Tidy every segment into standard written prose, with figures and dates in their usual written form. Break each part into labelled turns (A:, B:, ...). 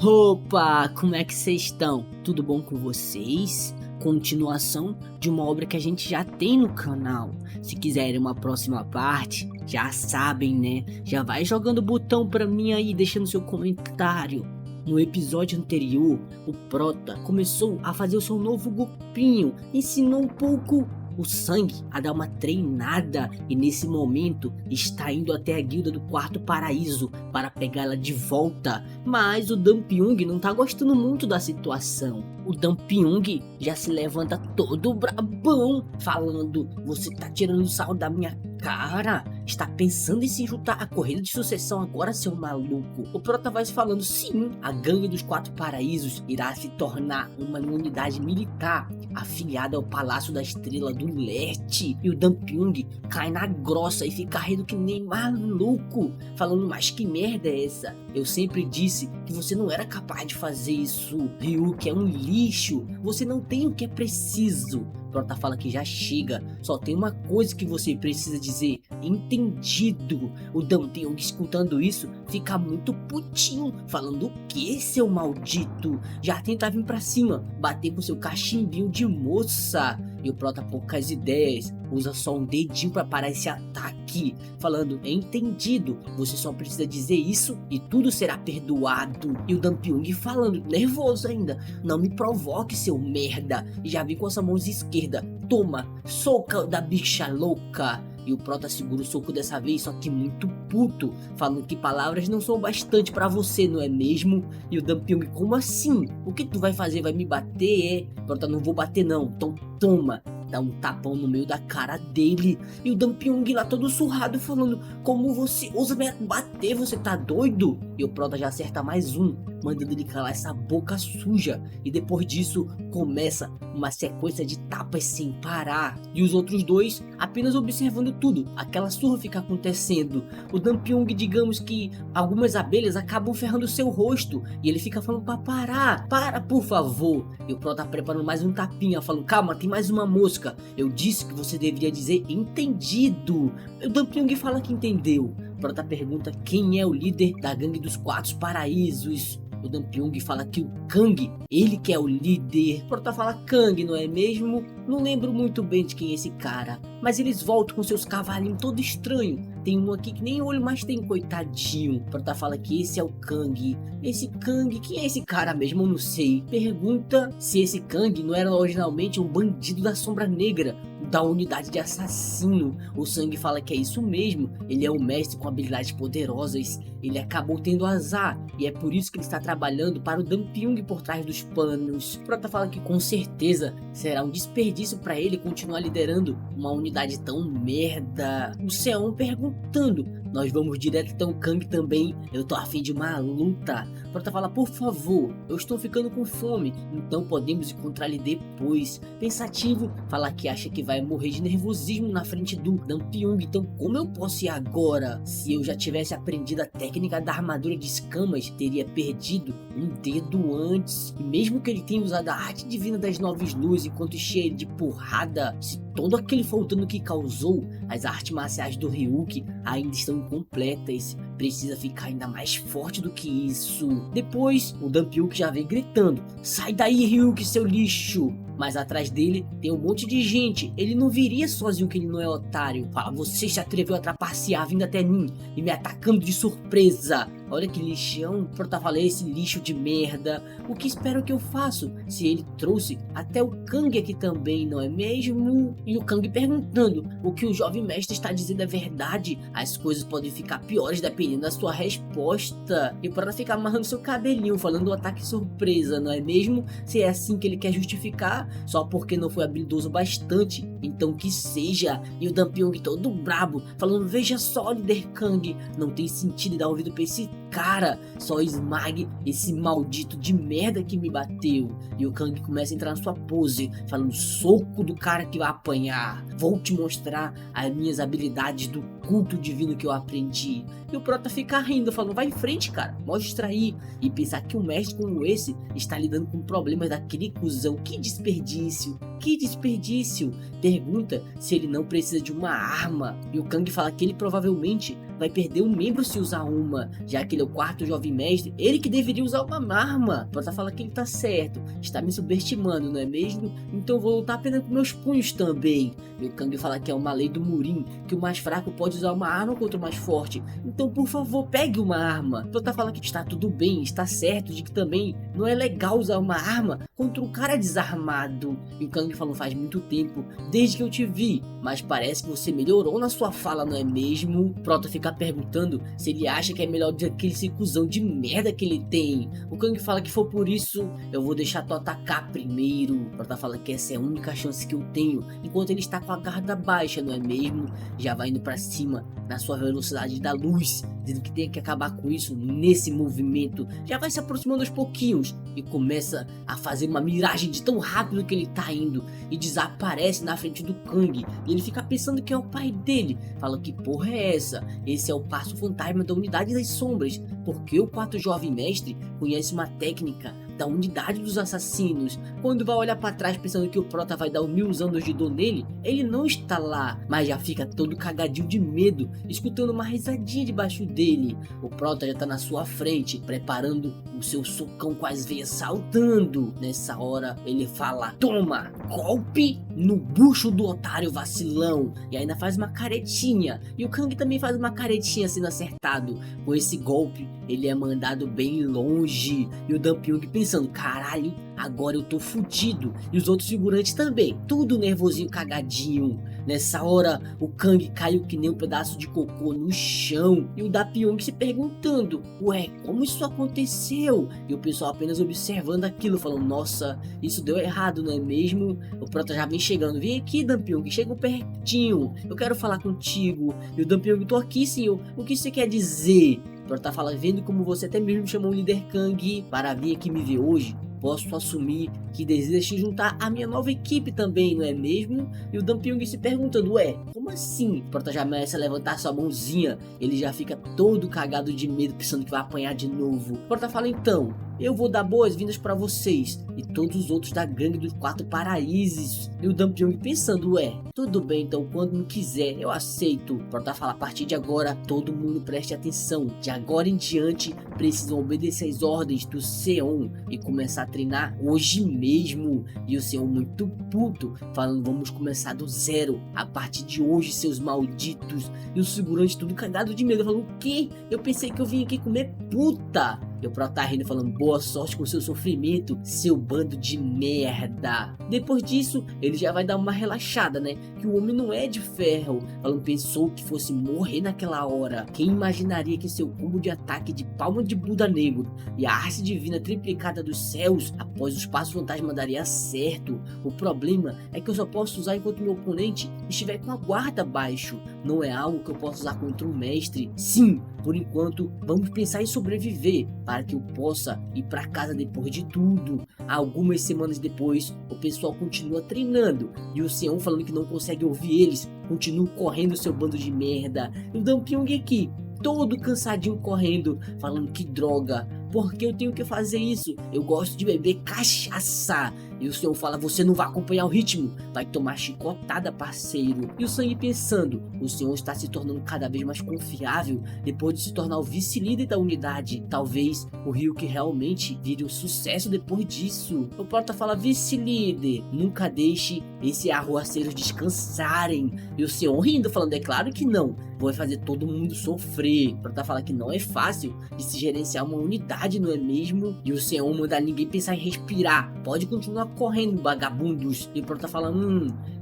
A: Opa, como é que vocês estão? Tudo bom com vocês? Continuação de uma obra que a gente já tem no canal. Se quiserem uma próxima parte, já sabem, né? Já vai jogando o botão pra mim aí, deixando seu comentário. No episódio anterior, o Prota começou a fazer o seu novo golpinho, ensinou um pouco o Sangue a dar uma treinada e nesse momento está indo até a guilda do Quarto Paraíso para pegá-la de volta. Mas o Danpyung não tá gostando muito da situação. O Danpyung já se levanta todo brabão, falando: "Você tá tirando sarro da minha cara? Está pensando em se juntar à corrida de sucessão agora, seu maluco?" O Prota vai falando: "Sim, a gangue dos Quatro Paraísos irá se tornar uma unidade militar afiliada ao Palácio da Estrela do Leste." E o Danpyung cai na grossa e fica rindo que nem maluco, falando: "Mas que merda é essa? Eu sempre disse que você não era capaz de fazer isso. Ryuk é um lixo, você não tem o que é preciso." Prota fala que já chega, só tem uma coisa que você precisa dizer: entendido. O Danpyung, escutando isso, fica muito putinho, falando: "O que, seu maldito?" Já tenta vir pra cima, bater com seu cachimbinho de moça. E o Prota, poucas ideias, usa só um dedinho pra parar esse ataque, falando: "Entendido, você só precisa dizer isso e tudo será perdoado." E o Danpyung falando, nervoso ainda: "Não me provoque, seu merda." E já vem com essa mão esquerda: "Toma, soca da bicha louca." E o Prota segura o soco dessa vez, só que muito puto, falando que palavras não são bastante pra você, não é mesmo? E o Danpyung: "Como assim? O que tu vai fazer? Vai me bater, é?" Prota: "Não vou bater não, então toma." Dá um tapão no meio da cara dele. E o Danpyung lá todo surrado, falando: "Como você ousa me bater? Você tá doido?" E o Prota já acerta mais um, mandando ele calar essa boca suja. E depois disso começa uma sequência de tapas sem parar. E os outros dois apenas observando tudo, aquela surra fica acontecendo. O Danpyung, digamos que algumas abelhas acabam ferrando seu rosto e ele fica falando pra parar: "Para, por favor." E o Prota tá preparando mais um tapinha, falando: "Calma, tem mais uma mosca. Eu disse que você deveria dizer entendido." O Danpyung fala que entendeu. O Prota pergunta quem é o líder da gangue dos Quatro Paraísos. O Danpyung fala que o Kang, ele que é o líder. O Prota fala: "Kang, não é mesmo? Não lembro muito bem de quem é esse cara." Mas eles voltam com seus cavalinhos todo estranho. Tem um aqui que nem olho mais tem, coitadinho. O Prota fala que esse é o Kang. Esse Kang, quem é esse cara mesmo? Eu não sei. Pergunta se esse Kang não era originalmente um bandido da Sombra Negra, da unidade de assassino. O Sangue fala que é isso mesmo. Ele é um mestre com habilidades poderosas. Ele acabou tendo azar e é por isso que ele está trabalhando para o Danpyung por trás dos panos. O Prota fala que com certeza será um desperdício para ele continuar liderando uma unidade tão merda. O Seon perguntando: "Nós vamos direto até o Kang também? Eu tô afim de uma luta." O Prota fala: "Por favor, eu estou ficando com fome, então podemos encontrar ele depois." Pensativo, fala que acha que vai morrer de nervosismo na frente do Danpyung. Então como eu posso ir agora? Se eu já tivesse aprendido a técnica da armadura de escamas, teria perdido um dedo antes. E mesmo que ele tenha usado a arte divina das 9 luzes enquanto enchia ele de porrada, se todo aquele faltando que causou, as artes marciais do Ryuk ainda estão incompletas. Precisa ficar ainda mais forte do que isso. Depois, o Danpyung já vem gritando: "Sai daí, Ryuk, seu lixo!" Mas atrás dele tem um monte de gente. Ele não viria sozinho, que ele não é otário. Fala: "Você se atreveu a trapacear vindo até mim e me atacando de surpresa. Olha que lixão." O Prota fala: "Esse lixo de merda. O que espero que eu faço? Se ele trouxe até o Kang aqui também, não é mesmo?" E o Kang perguntando: "O que o jovem mestre está dizendo é verdade? As coisas podem ficar piores dependendo da sua resposta." E o Prota fica amarrando seu cabelinho, falando do ataque surpresa, não é mesmo? Se é assim que ele quer justificar, só porque não foi habilidoso bastante, então que seja. E o Danpyung todo brabo, falando: "Veja só, líder Kang, não tem sentido dar ouvido pra esse cara, só esmague esse maldito de merda que me bateu." E o Kang começa a entrar na sua pose, falando: "Soco do cara que vai apanhar. Vou te mostrar as minhas habilidades do culto divino que eu aprendi." E o Prota fica rindo, falando: "Vai em frente, cara, mostra aí." E pensar que um mestre como esse está lidando com problemas daquele cuzão, que desperdício. Que desperdício. Pergunta se ele não precisa de uma arma. E o Kang fala que ele provavelmente vai perder um membro se usar uma, já que ele é o quarto jovem mestre, ele que deveria usar uma arma. O Prota fala que ele tá certo, está me subestimando, não é mesmo? Então eu vou lutar apenas com meus punhos também. E o Kang fala que é uma lei do Murin, que o mais fraco pode usar uma arma contra o mais forte. Então por favor, pegue uma arma. O Prota fala que está tudo bem, está certo de que também não é legal usar uma arma contra um cara desarmado. E o Kang falou, faz muito tempo, desde que eu te vi, mas parece que você melhorou na sua fala, não é mesmo? Prota fica perguntando se ele acha que é melhor do que aquele cuzão de merda que ele tem. O Kang fala que for por isso, eu vou deixar tu atacar primeiro. Prota fala que essa é a única chance que eu tenho, enquanto ele está com a guarda baixa, não é mesmo? Já vai indo pra cima, na sua velocidade da luz, dizendo que tem que acabar com isso nesse movimento. Já vai se aproximando aos pouquinhos e começa a fazer uma miragem de tão rápido que ele tá indo e desaparece na frente do Kang. E ele fica pensando que é o pai dele. Fala, que porra é essa? Esse é o passo fantasma da unidade das sombras. Porque o quarto jovem mestre conhece uma técnica da unidade dos assassinos. Quando vai olhar para trás pensando que o Prota vai dar 1000 anos de dor nele, ele não está lá, mas já fica todo cagadinho de medo, escutando uma risadinha debaixo dele. O Prota já tá na sua frente, preparando o seu socão com as veias saltando. Nessa hora ele fala, toma, golpe no bucho do otário vacilão. E ainda faz uma caretinha, e o Kang também faz uma caretinha sendo acertado. Com esse golpe ele é mandado bem longe, e o Dan Pyong pensando, caralho, agora eu tô fudido. E os outros figurantes também, tudo nervosinho, cagadinho. Nessa hora o Kang caiu que nem um pedaço de cocô no chão, e o Da Pyong se perguntando, ué, como isso aconteceu? E o pessoal apenas observando aquilo, falando, nossa, isso deu errado, não é mesmo? O Prota já vem chegando, vem aqui, Dan Pyong, chega pertinho, eu quero falar contigo. E o Dan Pyong, tô aqui, senhor, o que você quer dizer? O Prota fala, vendo como você até mesmo chamou o líder Kang para vir aqui me ver hoje, posso assumir que deseja se juntar à minha nova equipe também, não é mesmo? E o Dan Pyong se perguntando, ué, como assim? O Prota já começa a levantar sua mãozinha, ele já fica todo cagado de medo, pensando que vai apanhar de novo. O Prota fala, então, eu vou dar boas-vindas para vocês e todos os outros da gangue dos 4 paraísos. E o Dan Pyong pensando, ué, tudo bem, então quando me quiser eu aceito. O Prota fala, a partir de agora todo mundo preste atenção, de agora em diante precisam obedecer as ordens do Seon e começar a treinar hoje mesmo. E o Seon muito puto, falando, vamos começar do zero a partir de hoje, seus malditos. E os figurantes tudo cagado de medo, falando, o quê? Eu pensei que eu vim aqui comer puta. E o Prota rindo, falando, boa sorte com seu sofrimento, seu bando de merda. Depois disso, ele já vai dar uma relaxada, né? Que o homem não é de ferro. Falando, pensou que fosse morrer naquela hora. Quem imaginaria que seu combo de ataque de palma de Buda negro e a arte divina triplicada dos céus após os passos fantasma daria certo? O problema é que eu só posso usar enquanto meu oponente estiver com a guarda abaixo. Não é algo que eu possa usar contra um mestre. Sim, por enquanto, vamos pensar em sobreviver para que eu possa ir para casa depois de tudo. Algumas semanas depois, o pessoal continua treinando e o Seon falando que não consegue ouvir eles, continua correndo seu bando de merda. E o Dan Pyong aqui, todo cansadinho correndo, falando que droga, porque eu tenho que fazer isso? Eu gosto de beber cachaça. E o Seon fala, você não vai acompanhar o ritmo, vai tomar chicotada, parceiro. E o Sangue pensando, o Seon está se tornando cada vez mais confiável depois de se tornar o vice-líder da unidade. Talvez o Ryuk realmente vire um sucesso depois disso. O Prota fala, vice-líder, nunca deixe esses arruaceiros descansarem. E o Seon rindo, falando, é claro que não, vou fazer todo mundo sofrer. O Prota fala que não é fácil de se gerenciar uma unidade, não é mesmo? E o Seon manda ninguém pensar em respirar, pode continuar correndo, vagabundos. E o Prota fala,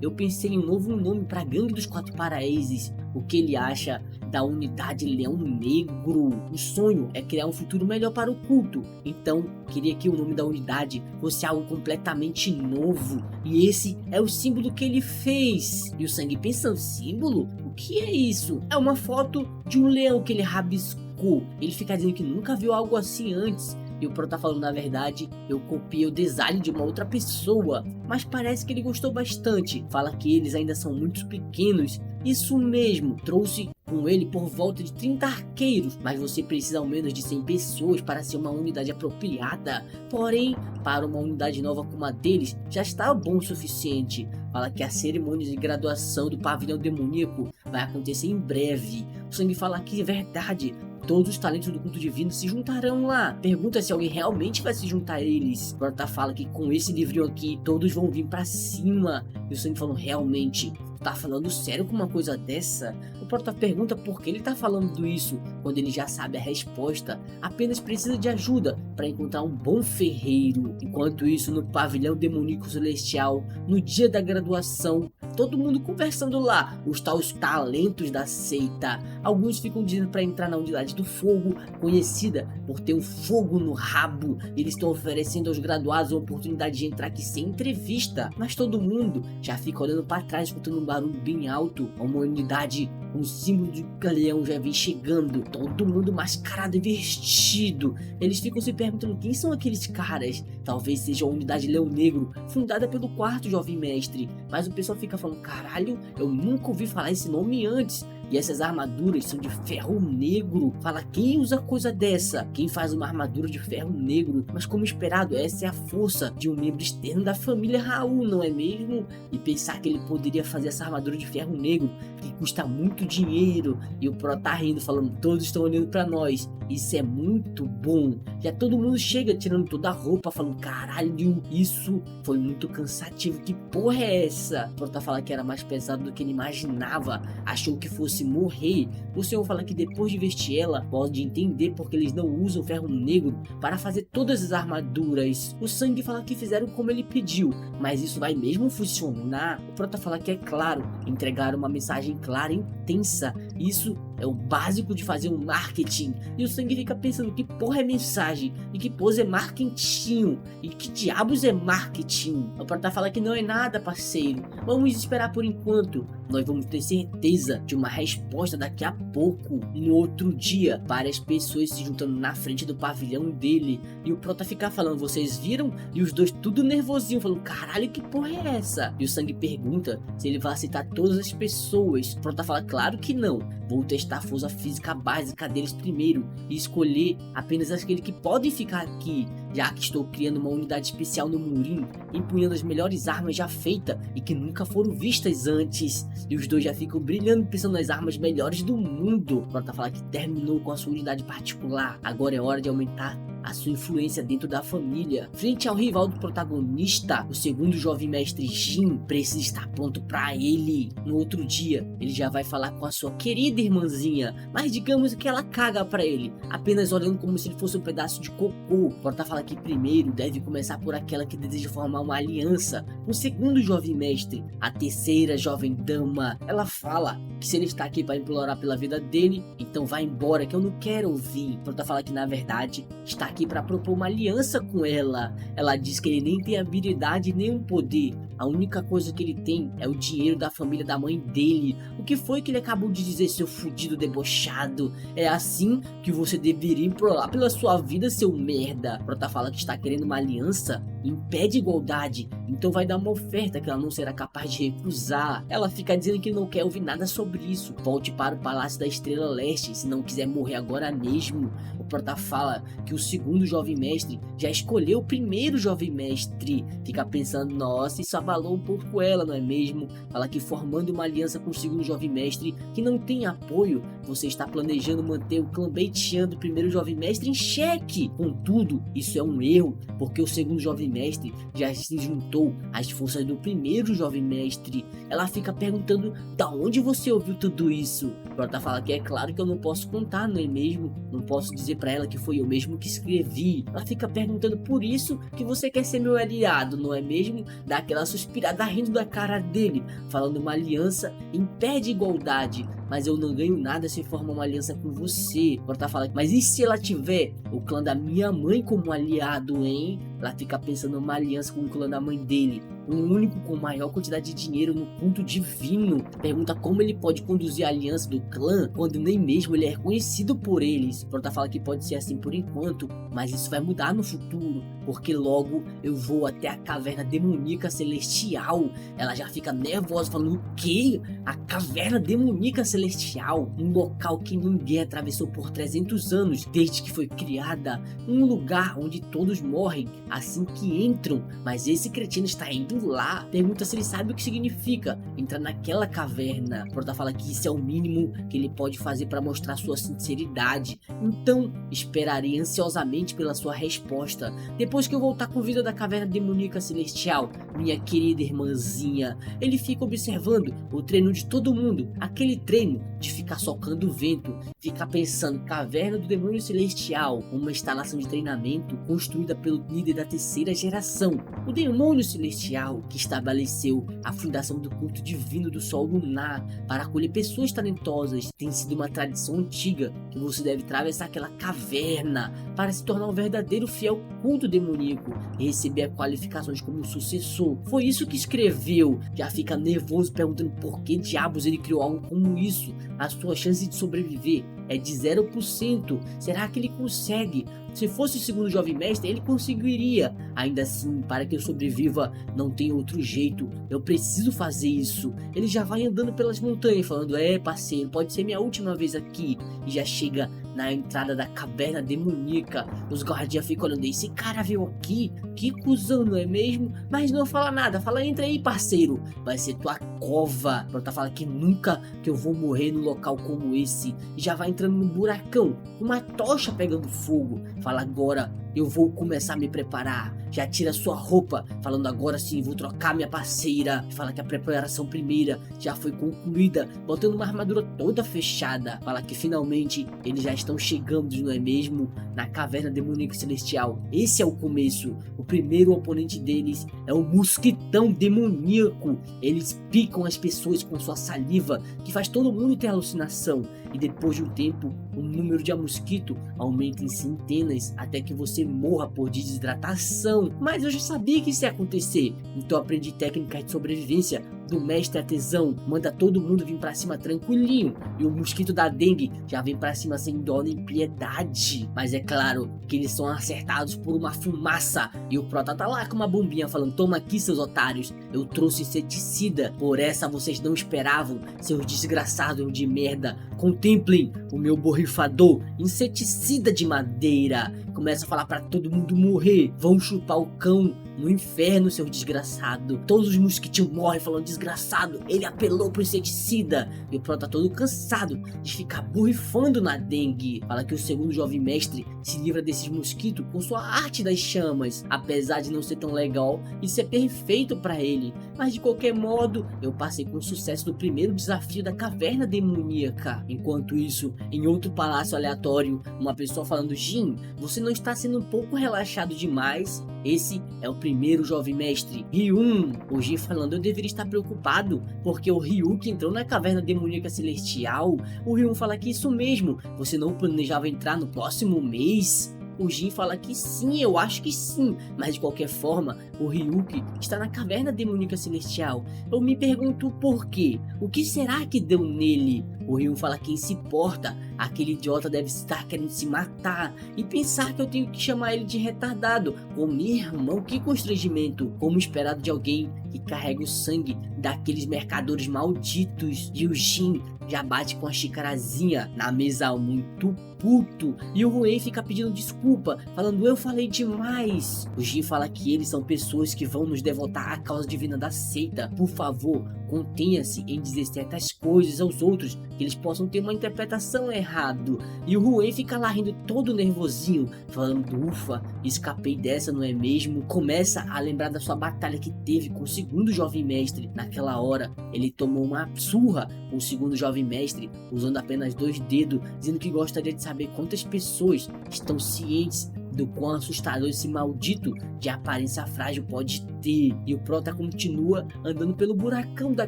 A: eu pensei em um novo nome pra gangue dos 4 paraísos. O que ele acha da unidade Leão Negro? O sonho é criar um futuro melhor para o culto. Então, queria que o nome da unidade fosse algo completamente novo. E esse é o símbolo que ele fez. E o Sangue pensando, símbolo? O que é isso? É uma foto de um leão que ele rabiscou. Ele fica dizendo que nunca viu algo assim antes. E o Pro tá falando, na verdade, eu copiei o design de uma outra pessoa, mas parece que ele gostou bastante. Fala que eles ainda são muito pequenos. Isso mesmo, trouxe com ele por volta de 30 arqueiros, mas você precisa ao menos de 100 pessoas para ser uma unidade apropriada. Porém, para uma unidade nova como a deles, já está bom o suficiente. Fala que a cerimônia de graduação do pavilhão demoníaco vai acontecer em breve. O Sangue fala que é verdade. Todos os talentos do culto divino se juntarão lá. Pergunta se alguém realmente vai se juntar a eles. Prota fala que com esse livrinho aqui, todos vão vir pra cima. E o Sangue falando, realmente, tá falando sério com uma coisa dessa? O Prota pergunta por que ele tá falando isso, quando ele já sabe a resposta. Apenas precisa de ajuda para encontrar um bom ferreiro. Enquanto isso, no pavilhão demoníaco celestial, no dia da graduação, todo mundo conversando lá, os tais talentos da seita. Alguns ficam dizendo para entrar na unidade do fogo, conhecida por ter um fogo no rabo. Eles estão oferecendo aos graduados a oportunidade de entrar aqui sem entrevista, mas todo mundo já fica olhando para trás, escutando um barulho bem alto. Uma unidade, um símbolo de galeão já vem chegando, todo mundo mascarado e vestido. Eles ficam se perguntando quem são aqueles caras. Talvez seja a unidade Leão Negro, fundada pelo quarto jovem mestre. Mas o pessoal fica falando, caralho, eu nunca ouvi falar esse nome antes. E essas armaduras são de ferro negro. Fala, quem usa coisa dessa? Quem faz uma armadura de ferro negro? Mas como esperado, essa é a força de um membro externo da família Raul, não é mesmo? E pensar que ele poderia fazer essa armadura de ferro negro, que custa muito dinheiro. E o Pro tá rindo, falando, todos estão olhando pra nós. Isso é muito bom. Já todo mundo chega tirando toda a roupa, falando, caralho, isso foi muito cansativo. Que porra é essa? O Pro tá falando que era mais pesado do que ele imaginava. Achou que fosse morrer. O Senhor fala que depois de vestir ela, pode entender porque eles não usam ferro negro para fazer todas as armaduras. O Sangue fala que fizeram como ele pediu, mas isso vai mesmo funcionar? O Prota fala que é claro, entregar uma mensagem clara e intensa. Isso é o básico de fazer um marketing. E o Sangue fica pensando, que porra é mensagem? E que pose é marketing? E que diabos é marketing? O Prota fala que não é nada, parceiro. Vamos esperar por enquanto. Nós vamos ter certeza de uma resposta daqui a pouco. No outro dia, várias pessoas se juntando na frente do pavilhão dele. E o Prota fica falando, vocês viram? E os dois tudo nervosinho, falando, caralho, que porra é essa? E o Sangue pergunta se ele vai aceitar todas as pessoas. O Prota fala, claro que não. Vou testar a força física básica deles primeiro e escolher apenas aquele que podem ficar aqui, já que estou criando uma unidade especial no Murim, empunhando as melhores armas já feitas e que nunca foram vistas antes. E os dois já ficam brilhando pensando nas armas melhores do mundo. O Prota fala que terminou com a sua unidade particular, agora é hora de aumentar a sua influência dentro da família. Frente ao rival do protagonista, o segundo jovem mestre Jin precisa estar pronto para ele. No outro dia, ele já vai falar com a sua querida irmãzinha, mas digamos que ela caga para ele, apenas olhando como se ele fosse um pedaço de cocô. Porta fala que primeiro deve começar por aquela que deseja formar uma aliança com o segundo jovem mestre, a terceira jovem dama. Ela fala que se ele está aqui para implorar pela vida dele, então vai embora, que eu não quero ouvir. Porta fala que na verdade está aqui para propor uma aliança com ela. Ela diz que ele nem tem habilidade nem um poder. A única coisa que ele tem é o dinheiro da família da mãe dele. O que foi que ele acabou de dizer, seu fudido debochado? É assim que você deveria implorar pela sua vida, seu merda. Prota fala que está querendo uma aliança, impede igualdade, então vai dar uma oferta que ela não será capaz de recusar. Ela fica dizendo que não quer ouvir nada sobre isso. Volte para o Palácio da Estrela Leste, se não quiser morrer agora mesmo. O Prota fala que o segundo jovem mestre já escolheu o primeiro jovem mestre. Fica pensando, nossa, isso abalou um pouco ela, não é mesmo? Fala que formando uma aliança com o segundo jovem mestre que não tem apoio, você está planejando manter o clã Beitian, o primeiro jovem mestre, em xeque. Contudo, isso é um erro, porque o segundo jovem mestre já se juntou às forças do primeiro jovem mestre. Ela fica perguntando, da onde você ouviu tudo isso? Prota fala que é claro que eu não posso contar, não é mesmo? Não posso dizer pra ela que foi eu mesmo que escrevi. Ela fica perguntando, por isso que você quer ser meu aliado, não é mesmo? Dá aquela suspirada rindo da cara dele, falando uma aliança impede igualdade, mas eu não ganho nada se formar uma aliança com você. O Prota fala, mas e se ela tiver o clã da minha mãe como aliado, hein? Ela fica pensando numa aliança com o clã da mãe dele, um único com maior quantidade de dinheiro no culto divino. Pergunta como ele pode conduzir a aliança do clã quando nem mesmo ele é reconhecido por eles. Prota fala que pode ser assim por enquanto, mas isso vai mudar no futuro, porque logo eu vou até a caverna demoníaca celestial. Ela já fica nervosa falando, o quê? A caverna demoníaca celestial? Um local que ninguém atravessou por 300 anos desde que foi criada, um lugar onde todos morrem assim que entram, mas esse cretino está indo lá. Pergunta se ele sabe o que significa entrar naquela caverna. Prota fala que isso é o mínimo que ele pode fazer para mostrar sua sinceridade, então esperarei ansiosamente pela sua resposta depois que eu voltar com vida da caverna demoníaca celestial, minha querida irmãzinha. Ele fica observando o treino de todo mundo, aquele treino de ficar socando o vento, ficar pensando, caverna do demônio celestial, uma instalação de treinamento construída pelo líder da terceira geração, o demônio celestial, que estabeleceu a fundação do culto divino do sol lunar para acolher pessoas talentosas. Tem sido uma tradição antiga que você deve atravessar aquela caverna para se tornar um verdadeiro fiel culto demoníaco e receber qualificações como sucessor. Foi isso que escreveu. Já fica nervoso perguntando por que diabos ele criou algo como isso. A sua chance de sobreviver é de 0%. Será que ele consegue? Se fosse o segundo jovem mestre, ele conseguiria. Ainda assim, para que eu sobreviva, não tem outro jeito. Eu preciso fazer isso. Ele já vai andando pelas montanhas, falando, parceiro, pode ser minha última vez aqui. E já chega na entrada da caverna demoníaca. Os guardias ficam olhando, esse cara veio aqui? Que cuzão, não é mesmo? Mas não fala nada, fala, entra aí, parceiro. Vai ser tua cova. Prota fala que nunca que eu vou morrer num local como esse. E já vai entrando num buracão, uma tocha pegando fogo. Fala, agora eu vou começar a me preparar. Já tira sua roupa, falando, agora sim, vou trocar minha parceira. Fala que a preparação primeira já foi concluída, botando uma armadura toda fechada. Fala que finalmente eles já estão chegando, não é mesmo? Na caverna demoníaca celestial. Esse é o começo. O primeiro oponente deles é o mosquitão demoníaco. Eles picam as pessoas com sua saliva, que faz todo mundo ter alucinação. E depois de um tempo, o número de mosquito aumenta em centenas, até que você morra por desidratação. Mas eu já sabia que isso ia acontecer, então aprendi técnicas de sobrevivência do mestre artesão. Manda todo mundo vir pra cima tranquilinho, e o mosquito da dengue já vem pra cima sem dó nem piedade. Mas é claro que eles são acertados por uma fumaça, e o Prota tá lá com uma bombinha falando, toma aqui, seus otários, eu trouxe inseticida, por essa vocês não esperavam, seus desgraçados de merda. Contemplem o meu borrifador, inseticida de madeira. Começa a falar pra todo mundo morrer, vão chupar o cão no inferno, seu desgraçado. Todos os mosquitinhos morrem falando, desgraçado, ele apelou pro inseticida. E o Prota tá todo cansado de ficar borrifando na dengue. Fala que o segundo jovem mestre se livra desses mosquitos com sua arte das chamas, apesar de não ser tão legal e ser perfeito pra ele. Mas de qualquer modo, eu passei com sucesso no primeiro desafio da caverna demoníaca. Enquanto isso, em outro palácio aleatório, uma pessoa falando, Jin, você não está sendo um pouco relaxado demais? Esse é o primeiro jovem mestre, Ryun. O Jin falando, eu deveria estar preocupado, porque o Ryu que entrou na caverna demoníaca celestial. O Ryun fala que isso mesmo, você não planejava entrar no próximo mês? O Jin fala que sim, eu acho que sim, mas de qualquer forma, o Ryuki está na caverna demoníaca celestial. Eu me pergunto por quê? O que será que deu nele? O Ryun fala que quem se importa, aquele idiota deve estar querendo se matar e pensar que eu tenho que chamar ele de retardado. Ô meu irmão, que constrangimento, como esperado de alguém que carrega o sangue daqueles mercadores malditos. E o Jin já bate com a xicarazinha na mesa muito puto, e o Ruei fica pedindo desculpa, falando, eu falei demais. O Jin fala que eles são pessoas que vão nos devotar à causa divina da seita. Por favor, contenha-se em dizer certas coisas aos outros, que eles possam ter uma interpretação errada. E o Ruei fica lá rindo todo nervosinho, falando, ufa, escapei dessa, não é mesmo? Começa a lembrar da sua batalha que teve com o segundo jovem mestre. Naquela hora, ele tomou uma surra com o segundo jovem mestre, usando apenas 2 dedos, dizendo que gostaria de saber quantas pessoas estão cientes do quão assustador esse maldito de aparência frágil pode bater. E o Prota continua andando pelo buracão da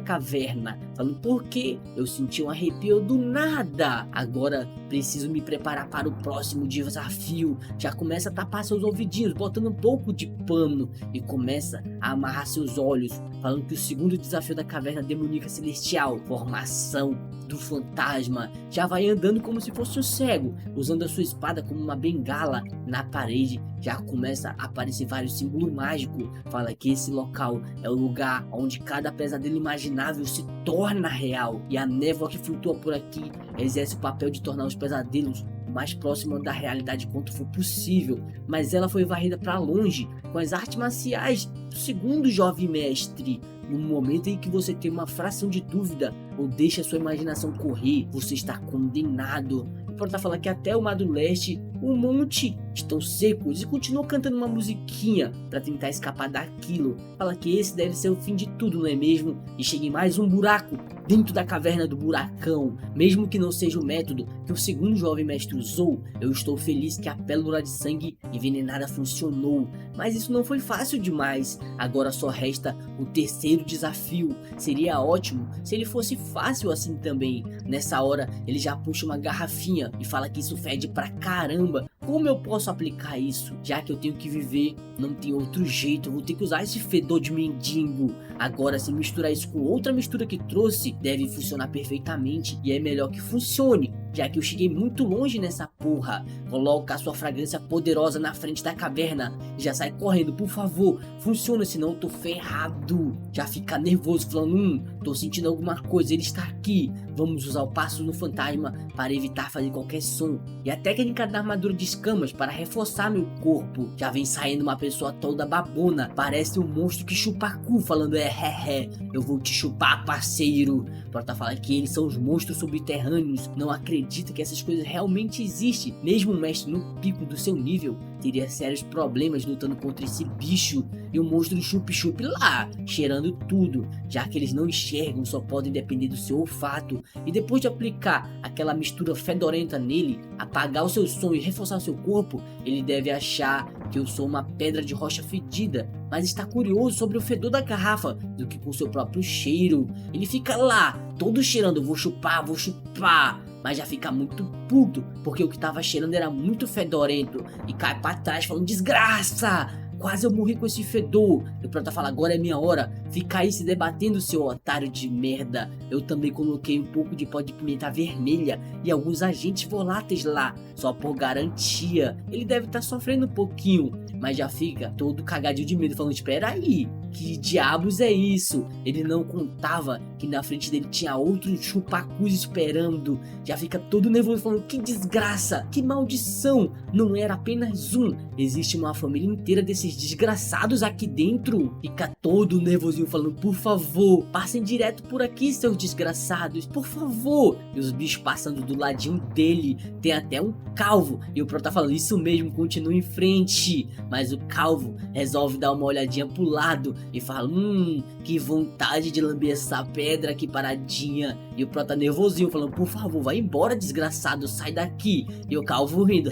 A: caverna, falando: por quê? Eu senti um arrepio do nada. Agora preciso me preparar para o próximo desafio. Já começa a tapar seus ouvidinhos, botando um pouco de pano, e começa a amarrar seus olhos, falando que o segundo desafio da caverna demoníaca celestial, formação do fantasma, já vai andando como se fosse um cego, usando a sua espada como uma bengala. Na parede já começa a aparecer vários símbolos mágicos. Fala que esse local é o lugar onde cada pesadelo imaginável se torna real, e a névoa que flutua por aqui exerce o papel de tornar os pesadelos o mais próximo da realidade quanto for possível. Mas ela foi varrida para longe com as artes marciais do segundo jovem mestre. No momento em que você tem uma fração de dúvida ou deixa sua imaginação correr, você está condenado. O Prota fala que até o Mar do Leste, o monte, estão secos, e continua cantando uma musiquinha para tentar escapar daquilo. Fala que esse deve ser o fim de tudo, não é mesmo? E chega em mais um buraco dentro da caverna do buracão. Mesmo que não seja o método que o segundo jovem mestre usou, eu estou feliz que a pílula de sangue envenenada funcionou. Mas isso não foi fácil demais. Agora só resta o terceiro desafio. Seria ótimo se ele fosse fácil assim também. Nessa hora ele já puxa uma garrafinha e fala que isso fede pra caramba. Como eu posso aplicar isso? Já que eu tenho que viver, não tem outro jeito, eu vou ter que usar esse fedor de mendigo. Agora, se misturar isso com outra mistura que trouxe, deve funcionar perfeitamente, e é melhor que funcione, já que eu cheguei muito longe nessa porra. Coloca a sua fragrância poderosa na frente da caverna e já sai correndo, por favor, funciona, senão eu tô ferrado. Já fica nervoso falando: tô sentindo alguma coisa, ele está aqui. Vamos usar o passo no fantasma para evitar fazer qualquer som, e a técnica da armadura de escamas para reforçar meu corpo. Já vem saindo uma pessoa toda babona, parece um monstro que chupa cu, falando: eu vou te chupar, parceiro. Prota fala que eles são os monstros subterrâneos, não acredita que essas coisas realmente existem. Mesmo um mestre no pico do seu nível teria sérios problemas lutando contra esse bicho, e o monstro chup-chup lá, cheirando tudo, já que eles não enxergam, só podem depender do seu olfato. E depois de aplicar aquela mistura fedorenta nele, apagar o seu som e reforçar o seu corpo, ele deve achar que eu sou uma pedra de rocha fedida, mas está curioso sobre o fedor da garrafa do que com seu próprio cheiro. Ele fica lá, todo cheirando: vou chupar, mas já fica muito puto, porque o que tava cheirando era muito fedorento, e cai pra trás falando: desgraça! Quase eu morri com esse fedor. E o Prota fala: agora é minha hora. Fica aí se debatendo, seu otário de merda. Eu também coloquei um pouco de pó de pimenta vermelha e alguns agentes voláteis lá, só por garantia. Ele deve estar sofrendo um pouquinho, mas já fica todo cagadinho de medo, falando: espera aí, que diabos é isso? Ele não contava que na frente dele tinha outro chupacuz esperando. Já fica todo nervoso, falando: que desgraça, que maldição. Não era apenas um, existe uma família inteira desses desgraçados aqui dentro. Fica todo nervosinho falando: por favor, passem direto por aqui, seus desgraçados, por favor. E os bichos passando do ladinho dele. Tem até um calvo, e o Prota tá falando: isso mesmo, continua em frente. Mas o calvo resolve dar uma olhadinha pro lado e fala: que vontade de lamber essa pedra aqui paradinha. E o Prota nervosinho falando: por favor, vai embora, desgraçado, sai daqui. E o calvo rindo: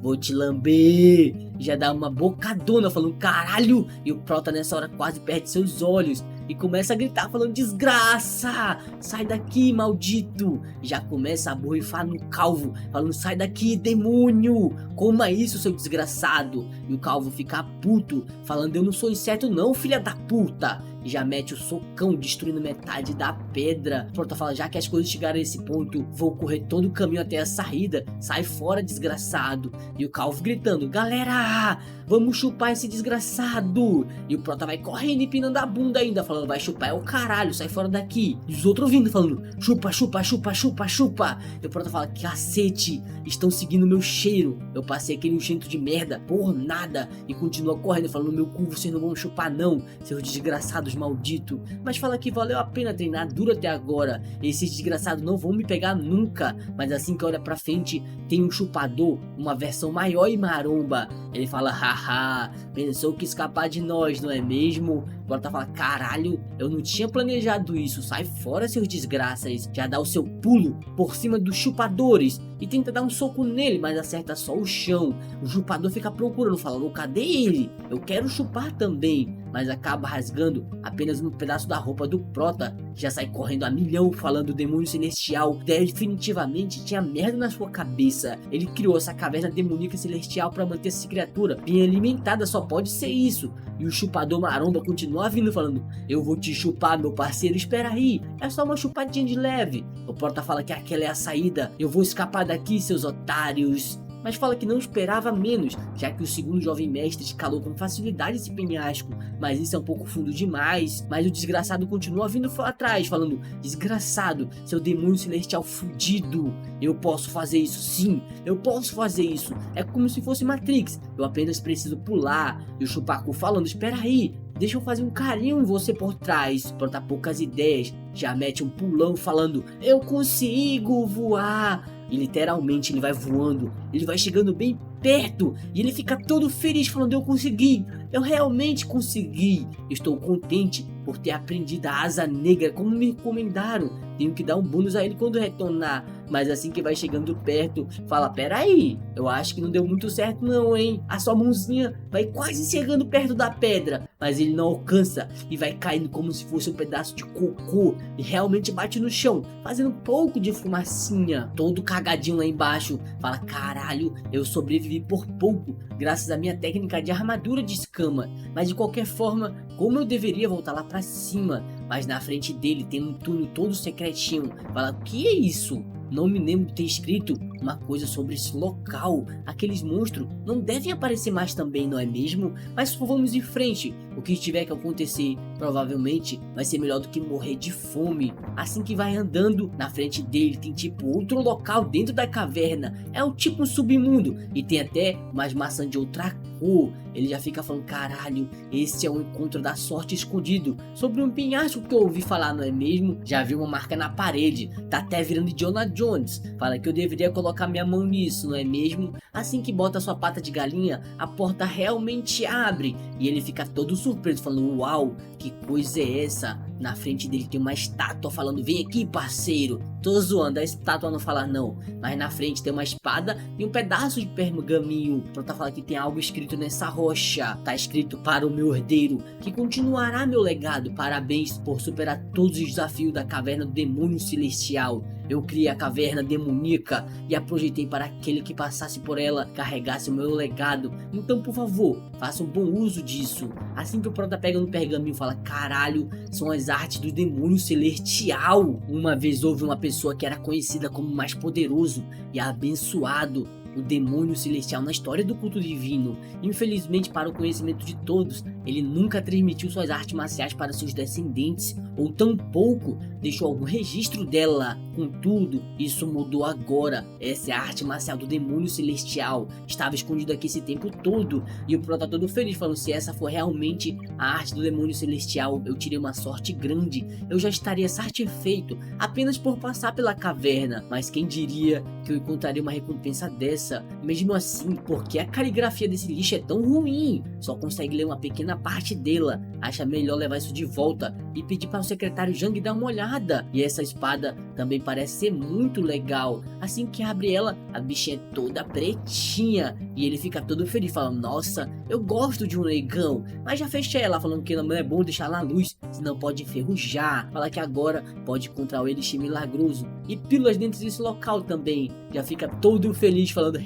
A: vou te lamber. Já dá uma bocadona falando: caralho. E o Prota nessa hora quase perde seus olhos e começa a gritar falando: desgraça, sai daqui, maldito. Já começa a borrifar no calvo falando: sai daqui, demônio, coma isso, seu desgraçado. E o calvo fica puto falando: eu não sou inseto não, filha da puta. E já mete o socão, destruindo metade da pedra. Prota fala: já que as coisas chegaram a esse ponto, vou correr todo o caminho até a saída. Sai fora, desgraçado. E o calvo gritando: galera, vamos chupar esse desgraçado. E o Prota vai correndo e empinando a bunda ainda, falando: vai chupar é o caralho, sai fora daqui. E os outros ouvindo, falando: chupa, chupa, chupa, chupa, chupa. E o Prota fala: cacete, estão seguindo meu cheiro. Eu passei aquele cheiro de merda por nada. E continua correndo, falando: meu cu, vocês não vão chupar não, seus desgraçados maldito. Mas fala que valeu a pena treinar duro até agora. Esses desgraçados não vão me pegar nunca. Mas assim que olha pra frente, tem um chupador, uma versão maior e maromba. Ele fala: haha, pensou que escapar de nós, não é mesmo? Prota fala: caralho, eu não tinha planejado isso, sai fora, seus desgraças. Já dá o seu pulo por cima dos chupadores e tenta dar um soco nele, mas acerta só o chão. O chupador fica procurando, falando, cadê ele? Eu quero chupar também. Mas acaba rasgando apenas um pedaço da roupa do Prota, que já sai correndo a milhão, falando o demônio celestial definitivamente tinha merda na sua cabeça. Ele criou essa caverna demoníaca celestial para manter essa criatura bem alimentada, só pode ser isso. E o chupador maromba continua vindo falando, eu vou te chupar, meu parceiro, espera aí, é só uma chupadinha de leve. O Prota fala que aquela é a saída, eu vou escapar daqui, seus otários. Mas fala que não esperava menos, já que o segundo jovem mestre escalou com facilidade esse penhasco, mas isso é um pouco fundo demais. Mas o desgraçado continua vindo atrás, falando, desgraçado, seu demônio celestial fudido, eu posso fazer isso sim, eu posso fazer isso, é como se fosse Matrix, eu apenas preciso pular. E o Chupacu falando, espera aí, deixa eu fazer um carinho em você por trás. Prota poucas ideias, já mete um pulão falando, eu consigo voar. E literalmente ele vai voando, ele vai chegando bem perto e ele fica todo feliz falando, eu consegui, eu realmente consegui, estou contente por ter aprendido a asa negra como me recomendaram, tenho que dar um bônus a ele quando retornar. Mas assim que vai chegando perto, fala, peraí, eu acho que não deu muito certo não, hein, a sua mãozinha vai quase chegando perto da pedra, mas ele não alcança e vai caindo como se fosse um pedaço de cocô e realmente bate no chão, fazendo um pouco de fumacinha, todo cagadinho lá embaixo, fala, caralho, eu sobrevivi por pouco, graças à minha técnica de armadura de escama, mas de qualquer forma, como eu deveria voltar lá pra cima, mas na frente dele tem um túnel todo secretinho, fala, o que é isso? Não me lembro de ter escrito uma coisa sobre esse local. Aqueles monstros não devem aparecer mais também, não é mesmo? Mas só vamos em frente. O que tiver que acontecer provavelmente vai ser melhor do que morrer de fome. Assim que vai andando, na frente dele tem tipo outro local dentro da caverna. É o tipo um submundo e tem até umas maçãs de outra cor. Ele já fica falando, caralho, esse é o encontro da sorte escondido. Sobre um penhasco que eu ouvi falar, não é mesmo? Já vi uma marca na parede, tá até virando Indiana Jones. Fala que eu deveria colocar minha mão nisso, não é mesmo? Assim que bota sua pata de galinha, a porta realmente abre. E ele fica todo surpreso, falando, uau, que coisa é essa? Na frente dele tem uma estátua falando, vem aqui parceiro. Tô zoando, a estátua não fala não. Mas na frente tem uma espada e um pedaço de pergaminho. Pronto, fala que tem algo escrito nessa rocha. Tá escrito, para o meu herdeiro, que continuará meu legado. Parabéns por superar todos os desafios da caverna do demônio celestial. Eu criei a caverna demoníaca e a projetei para aquele que passasse por ela carregasse o meu legado. Então, por favor, faça um bom uso disso. Assim que o Prota pega no pergaminho e fala, caralho, são as artes do demônio celestial. Uma vez houve uma pessoa que era conhecida como o mais poderoso e abençoado, o demônio celestial na história do culto divino. Infelizmente, para o conhecimento de todos, ele nunca transmitiu suas artes marciais para seus descendentes, ou tampouco deixou algum registro dela. Contudo, isso mudou agora. Essa é a arte marcial do demônio celestial. Estava escondido aqui esse tempo todo. E o Prota todo feliz, falando, se essa for realmente a arte do demônio celestial, eu tirei uma sorte grande. Eu já estaria satisfeito apenas por passar pela caverna. Mas quem diria que eu encontraria uma recompensa dessa? Mesmo assim, porque a caligrafia desse lixo é tão ruim? Só consegue ler uma pequena parte dela. Acha melhor levar isso de volta e pedir para o secretário Jang dar uma olhada. E essa espada também parece ser muito legal. Assim que abre ela, a bichinha é toda pretinha e ele fica todo feliz, falando, nossa, eu gosto de um negão. Mas já fechei ela, falando que não é bom deixar na luz, senão pode enferrujar. Fala que agora pode encontrar o elixir milagroso e pílulas dentro desse local também. Já fica todo feliz, falando,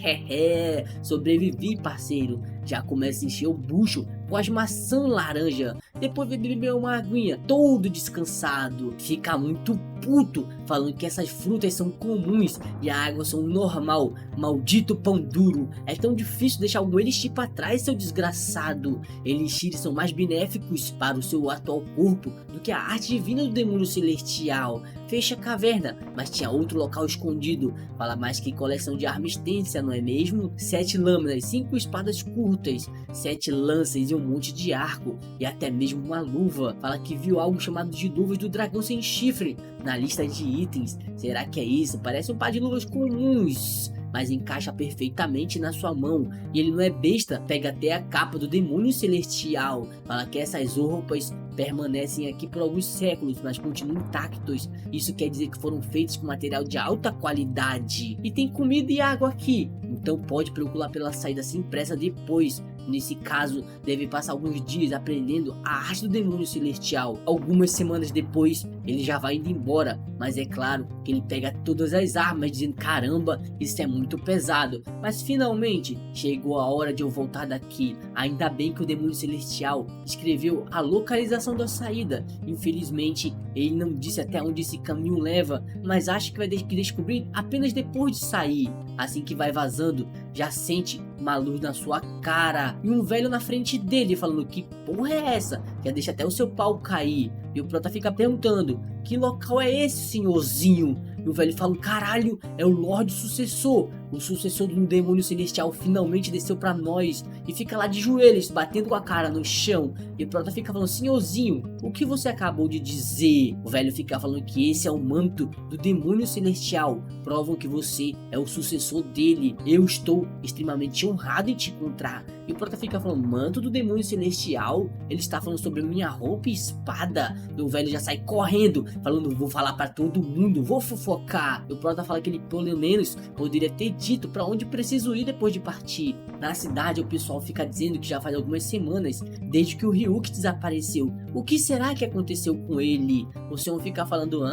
A: sobrevivi parceiro. Já começa a encher o bucho com as maçãs laranja. Depois de beber uma aguinha, todo descansado. Fica muito puto, falando que essas frutas são comuns e a água são normal. Maldito pão duro. É tão difícil deixar algum elixir para trás, seu desgraçado. Elixires são mais benéficos para o seu atual corpo do que a arte divina do demônio celestial. Fecha a caverna, mas tinha outro local escondido. Fala mais que coleção de arma extensa, não é mesmo? 7 lâminas, 5 espadas curtas, 7 lanças e um monte de arco, e até mesmo uma luva. Fala que viu algo chamado de luvas do dragão sem chifre na lista de itens. Será que é isso? Parece um par de luvas comuns. mas encaixa perfeitamente na sua mão. E ele não é besta, pega até a capa do demônio celestial, fala que essas roupas permanecem aqui por alguns séculos, mas continuam intactos. Isso quer dizer que foram feitos com material de alta qualidade. E tem comida e água aqui, então pode procurar pela saída sem pressa depois. Nesse caso, deve passar alguns dias aprendendo a arte do demônio celestial. Algumas semanas depois, ele já vai indo embora, mas é claro que ele pega todas as armas, dizendo: caramba, isso é muito pesado. Mas finalmente, chegou a hora de eu voltar daqui. Ainda bem que o demônio celestial escreveu a localização da saída. Infelizmente, ele não disse até onde esse caminho leva, mas acho que vai descobrir apenas depois de sair. Assim que vai vazando, já sente uma luz na sua cara e um velho na frente dele falando: que porra é essa? Já deixa até o seu pau cair. E o prota fica perguntando: que local é esse, senhorzinho? E o velho fala: caralho, é o Lorde Sucessor. O sucessor do demônio celestial finalmente desceu pra nós. E fica lá de joelhos, batendo com a cara no chão. E o prota fica falando: senhorzinho, o que você acabou de dizer? O velho fica falando que esse é o manto do demônio celestial. Provam que você é o sucessor dele. Eu estou extremamente honrado em te encontrar. E o prota fica falando: manto do demônio celestial? Ele está falando sobre minha roupa e espada. E o velho já sai correndo, falando: vou falar pra todo mundo, vou fofocar. E o prota fala que ele pelo menos poderia ter dito pra onde preciso ir depois de partir. Na cidade o pessoal fica dizendo que já faz algumas semanas desde que o Ryuk desapareceu. O que será que aconteceu com ele? O senhor fica falando: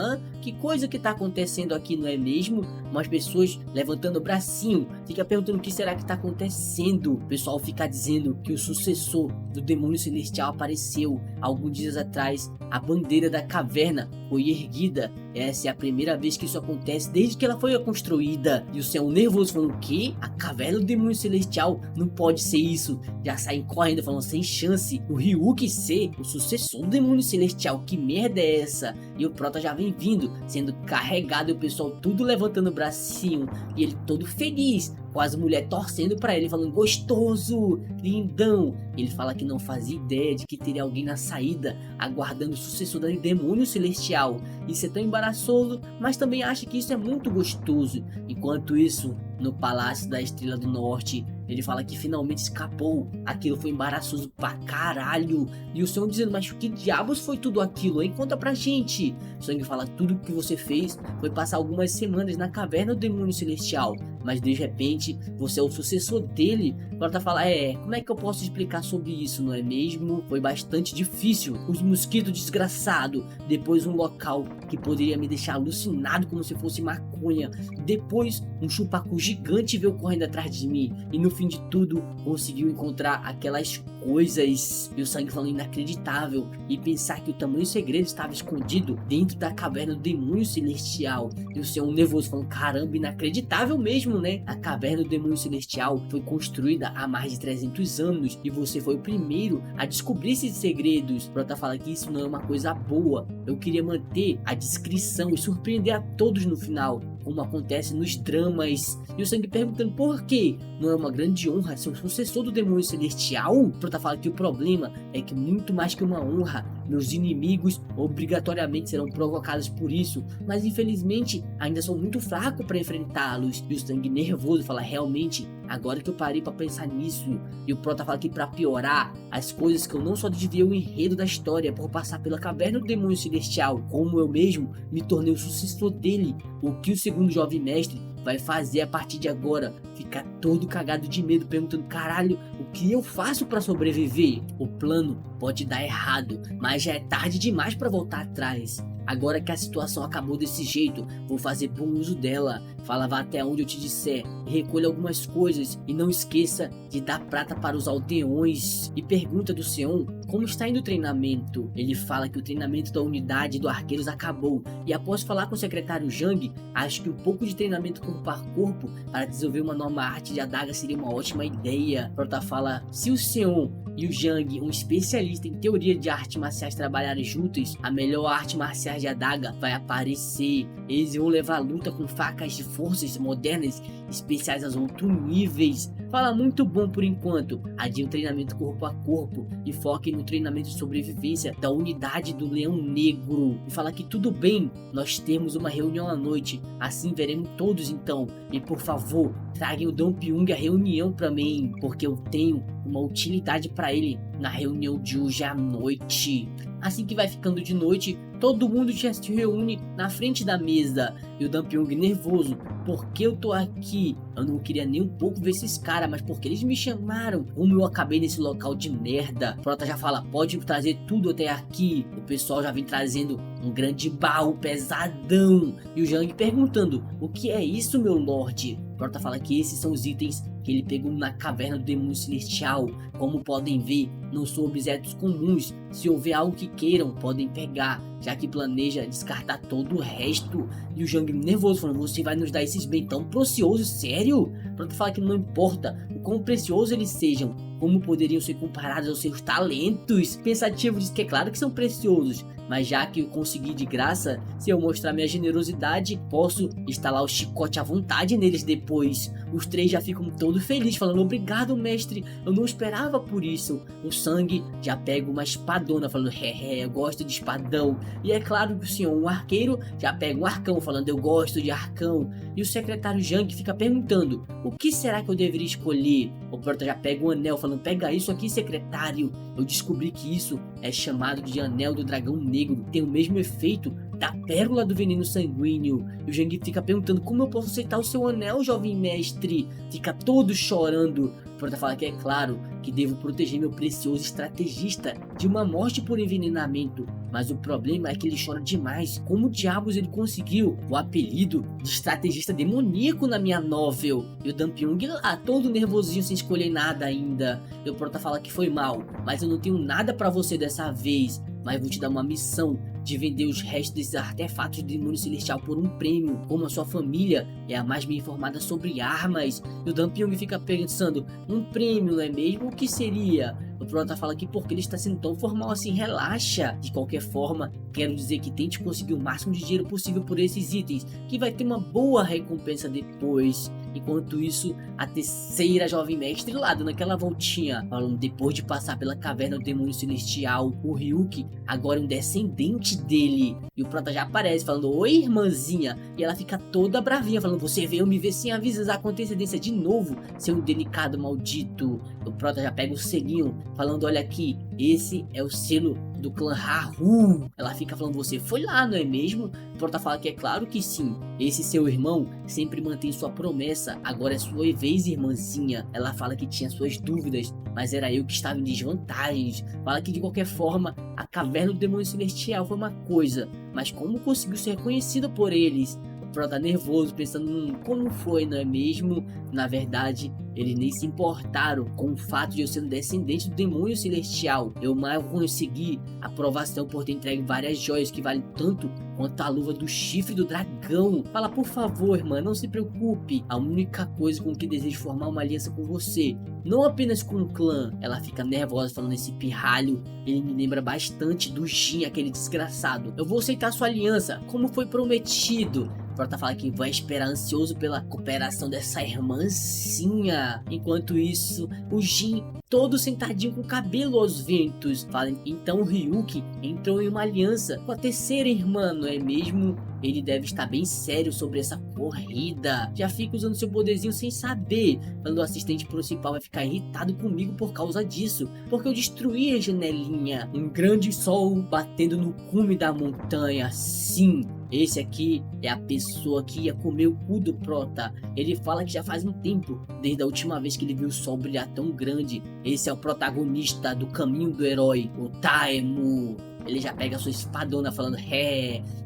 A: que coisa que tá acontecendo aqui, não é mesmo? Umas pessoas levantando o bracinho, fica perguntando o que será que tá acontecendo. O pessoal fica dizendo que o sucessor do demônio celestial apareceu. Alguns dias atrás, a bandeira da caverna foi erguida. Essa é a primeira vez que isso acontece desde que ela foi construída. E o céu nervoso falando: o quê? A caverna do demônio celestial? Não pode ser isso. Já saem correndo falando: sem chance. O Ryuk ser o sucessor do demônio celestial, que merda é essa? E o prota já vem vindo, sendo carregado, e o pessoal tudo levantando o bracinho. E ele todo feliz, com as mulheres torcendo pra ele, falando: gostoso, lindão. Ele fala que não fazia ideia de que teria alguém na saída aguardando o sucessor do demônio celestial. Isso é tão embaraçoso, mas também acha que isso é muito gostoso. Enquanto isso, no Palácio da Estrela do Norte, ele fala que finalmente escapou. Aquilo foi embaraçoso pra caralho. E o Senhor dizendo: mas que diabos foi tudo aquilo, hein? Conta pra gente. O Sangue fala: tudo que você fez foi passar algumas semanas na caverna do demônio celestial, mas de repente você é o sucessor dele. Prota fala: como é que eu posso explicar sobre isso, não é mesmo? Foi bastante difícil. Os mosquitos desgraçados, depois um local que poderia me deixar alucinado como se fosse maconha, depois um chupacu gigante veio correndo atrás de mim, e no fim de tudo conseguiu encontrar aquelas coisas. E o Sangue falando: inacreditável. E pensar que o tamanho segredo estava escondido dentro da caverna do demônio celestial. E o Senhor nervoso falando: caramba, inacreditável mesmo, né? A caverna do demônio celestial foi construída há mais de 300 anos e você foi o primeiro a descobrir esses segredos. Prota fala que isso não é uma coisa boa. Eu queria manter a discrição e surpreender a todos no final, como acontece nos dramas. E o Sangue perguntando: por quê? Não é uma grande honra ser o sucessor do demônio celestial? Prota fala que o problema é que muito mais que uma honra, meus inimigos obrigatoriamente serão provocados por isso, mas infelizmente ainda sou muito fraco para enfrentá-los. E o Sangue nervoso fala: realmente, agora que eu parei para pensar nisso. E o Prota fala que para piorar as coisas, que eu não só desviei o enredo da história por passar pela caverna do demônio celestial, como eu mesmo me tornei o sucessor dele. O que o segundo jovem mestre vai fazer a partir de agora? Ficar todo cagado de medo, perguntando: caralho, o que eu faço para sobreviver? O plano pode dar errado, mas já é tarde demais para voltar atrás. Agora que a situação acabou desse jeito, vou fazer bom uso dela. Fala: vá até onde eu te disser, recolha algumas coisas e não esqueça de dar prata para os aldeões. E pergunta do Seon como está indo o treinamento. Ele fala que o treinamento da unidade do Arqueiros acabou, e após falar com o secretário Jang, acho que um pouco de treinamento corpo a corpo para desenvolver uma nova arte de adaga seria uma ótima ideia. Prota fala: se o Seon e o Jang, um especialista em teoria de artes marciais, trabalharem juntos, a melhor arte marcial de adaga vai aparecer. Eles vão levar a luta com facas de forças modernas, especiais aos outros níveis. Fala muito bom por enquanto, adie o treinamento corpo a corpo e foque no treinamento de sobrevivência da unidade do Leão Negro. E fala que tudo bem, nós temos uma reunião à noite, assim veremos todos então. E por favor, traguem o Dom Pyong à reunião pra mim, porque eu tenho uma utilidade pra ele na reunião de hoje à noite. Assim que vai ficando de noite, todo mundo já se reúne na frente da mesa. E o Dom Pyong nervoso, porque eu tô aqui? Eu não queria nem um pouco ver esses caras, mas porque eles me chamaram? Como eu acabei nesse local de merda? Prota já fala, pode trazer tudo até aqui. O pessoal já vem trazendo um grande baú pesadão. E o Jang perguntando, o que é isso, meu lorde? Prota fala que esses são os itens que ele pegou na caverna do demônio celestial. Como podem ver, não são objetos comuns. Se houver algo que queiram, podem pegar, já que planeja descartar todo o resto. E o Jang nervoso falando, você vai nos dar esses bens tão preciosos, sério? Prota fala que não importa o quão preciosos eles sejam, como poderiam ser comparados aos seus talentos. Pensativo diz que é claro que são preciosos, mas já que eu consegui de graça, se eu mostrar minha generosidade, posso instalar o chicote à vontade neles depois. Os três já ficam todos felizes, falando, obrigado mestre, eu não esperava por isso. O Sangue já pega uma espadona, falando, eu gosto de espadão. E é claro que o senhor, um arqueiro, já pega um arcão, falando, eu gosto de arcão. E o secretário Jang fica perguntando, o que será que eu deveria escolher? O Prota já pega um anel, falando, pega isso aqui, secretário. Eu descobri que isso é chamado de Anel do Dragão Negro, tem o mesmo efeito da pérola do veneno sanguíneo. E o Jang fica perguntando, como eu posso aceitar o seu anel, jovem mestre? Fica todo chorando. O Prota fala que é claro que devo proteger meu precioso estrategista de uma morte por envenenamento. Mas o problema é que ele chora demais. Como diabos ele conseguiu o apelido de estrategista demoníaco na minha novel? E o Dom Pyong lá, todo nervosinho, sem escolher nada ainda. E o Prota fala que foi mal, mas eu não tenho nada pra você dessa vez. Mas vou te dar uma missão de vender os restos desses artefatos do demônio celestial por um prêmio. Como a sua família é a mais bem informada sobre armas. E o Dom Pyong fica pensando, um prêmio, não é mesmo? O que seria? O Prota fala que porque ele está sendo tão formal assim, relaxa. De qualquer forma, quero dizer que tente conseguir o máximo de dinheiro possível por esses itens, que vai ter uma boa recompensa depois. Enquanto isso, a terceira jovem mestre lá, dando aquela voltinha, falando, depois de passar pela caverna do demônio celestial, o Ryuki agora é um descendente dele. E o Prota já aparece falando, oi irmãzinha. E ela fica toda bravinha, falando, você veio me ver sem avisar com antecedência de novo, seu delicado maldito. O Prota já pega o selinho, falando, olha aqui, esse é o selo do clã Haru. Ela fica falando, você foi lá, não é mesmo? O Prota fala que é claro que sim. Esse seu irmão sempre mantém sua promessa, agora é sua vez, irmãzinha. Ela fala que tinha suas dúvidas, mas era eu que estava em desvantagens. Fala que de qualquer forma, a caverna do demônio celestial foi uma coisa, mas como conseguiu ser reconhecida por eles? O Prota nervoso, pensando, como foi, não é mesmo? Na verdade, eles nem se importaram com o fato de eu ser um descendente do demônio celestial. Eu mal consegui aprovação por ter entregue várias joias que valem tanto quanto a luva do chifre do dragão. Fala, por favor, irmã, não se preocupe. A única coisa com que desejo formar uma aliança com você, não apenas com o clã. Ela fica nervosa falando, esse pirralho, ele me lembra bastante do Jin, aquele desgraçado. Eu vou aceitar sua aliança, como foi prometido. O Prota fala que vai esperar ansioso pela cooperação dessa irmãzinha. Enquanto isso, o Jin, todo sentadinho com o cabelo aos ventos, fala, então o Ryuki entrou em uma aliança com a terceira irmã, não é mesmo? Ele deve estar bem sério sobre essa corrida. Já fica usando seu poderzinho sem saber. Quando o assistente principal vai ficar irritado comigo por causa disso, porque eu destruí a janelinha. Um grande sol batendo no cume da montanha. Sim, esse aqui é a pessoa que ia comer o cu do Prota. Ele fala que já faz um tempo, desde a última vez que ele viu o sol brilhar tão grande. Esse é o protagonista do caminho do herói, o Taemu. Ele já pega a sua espadona falando,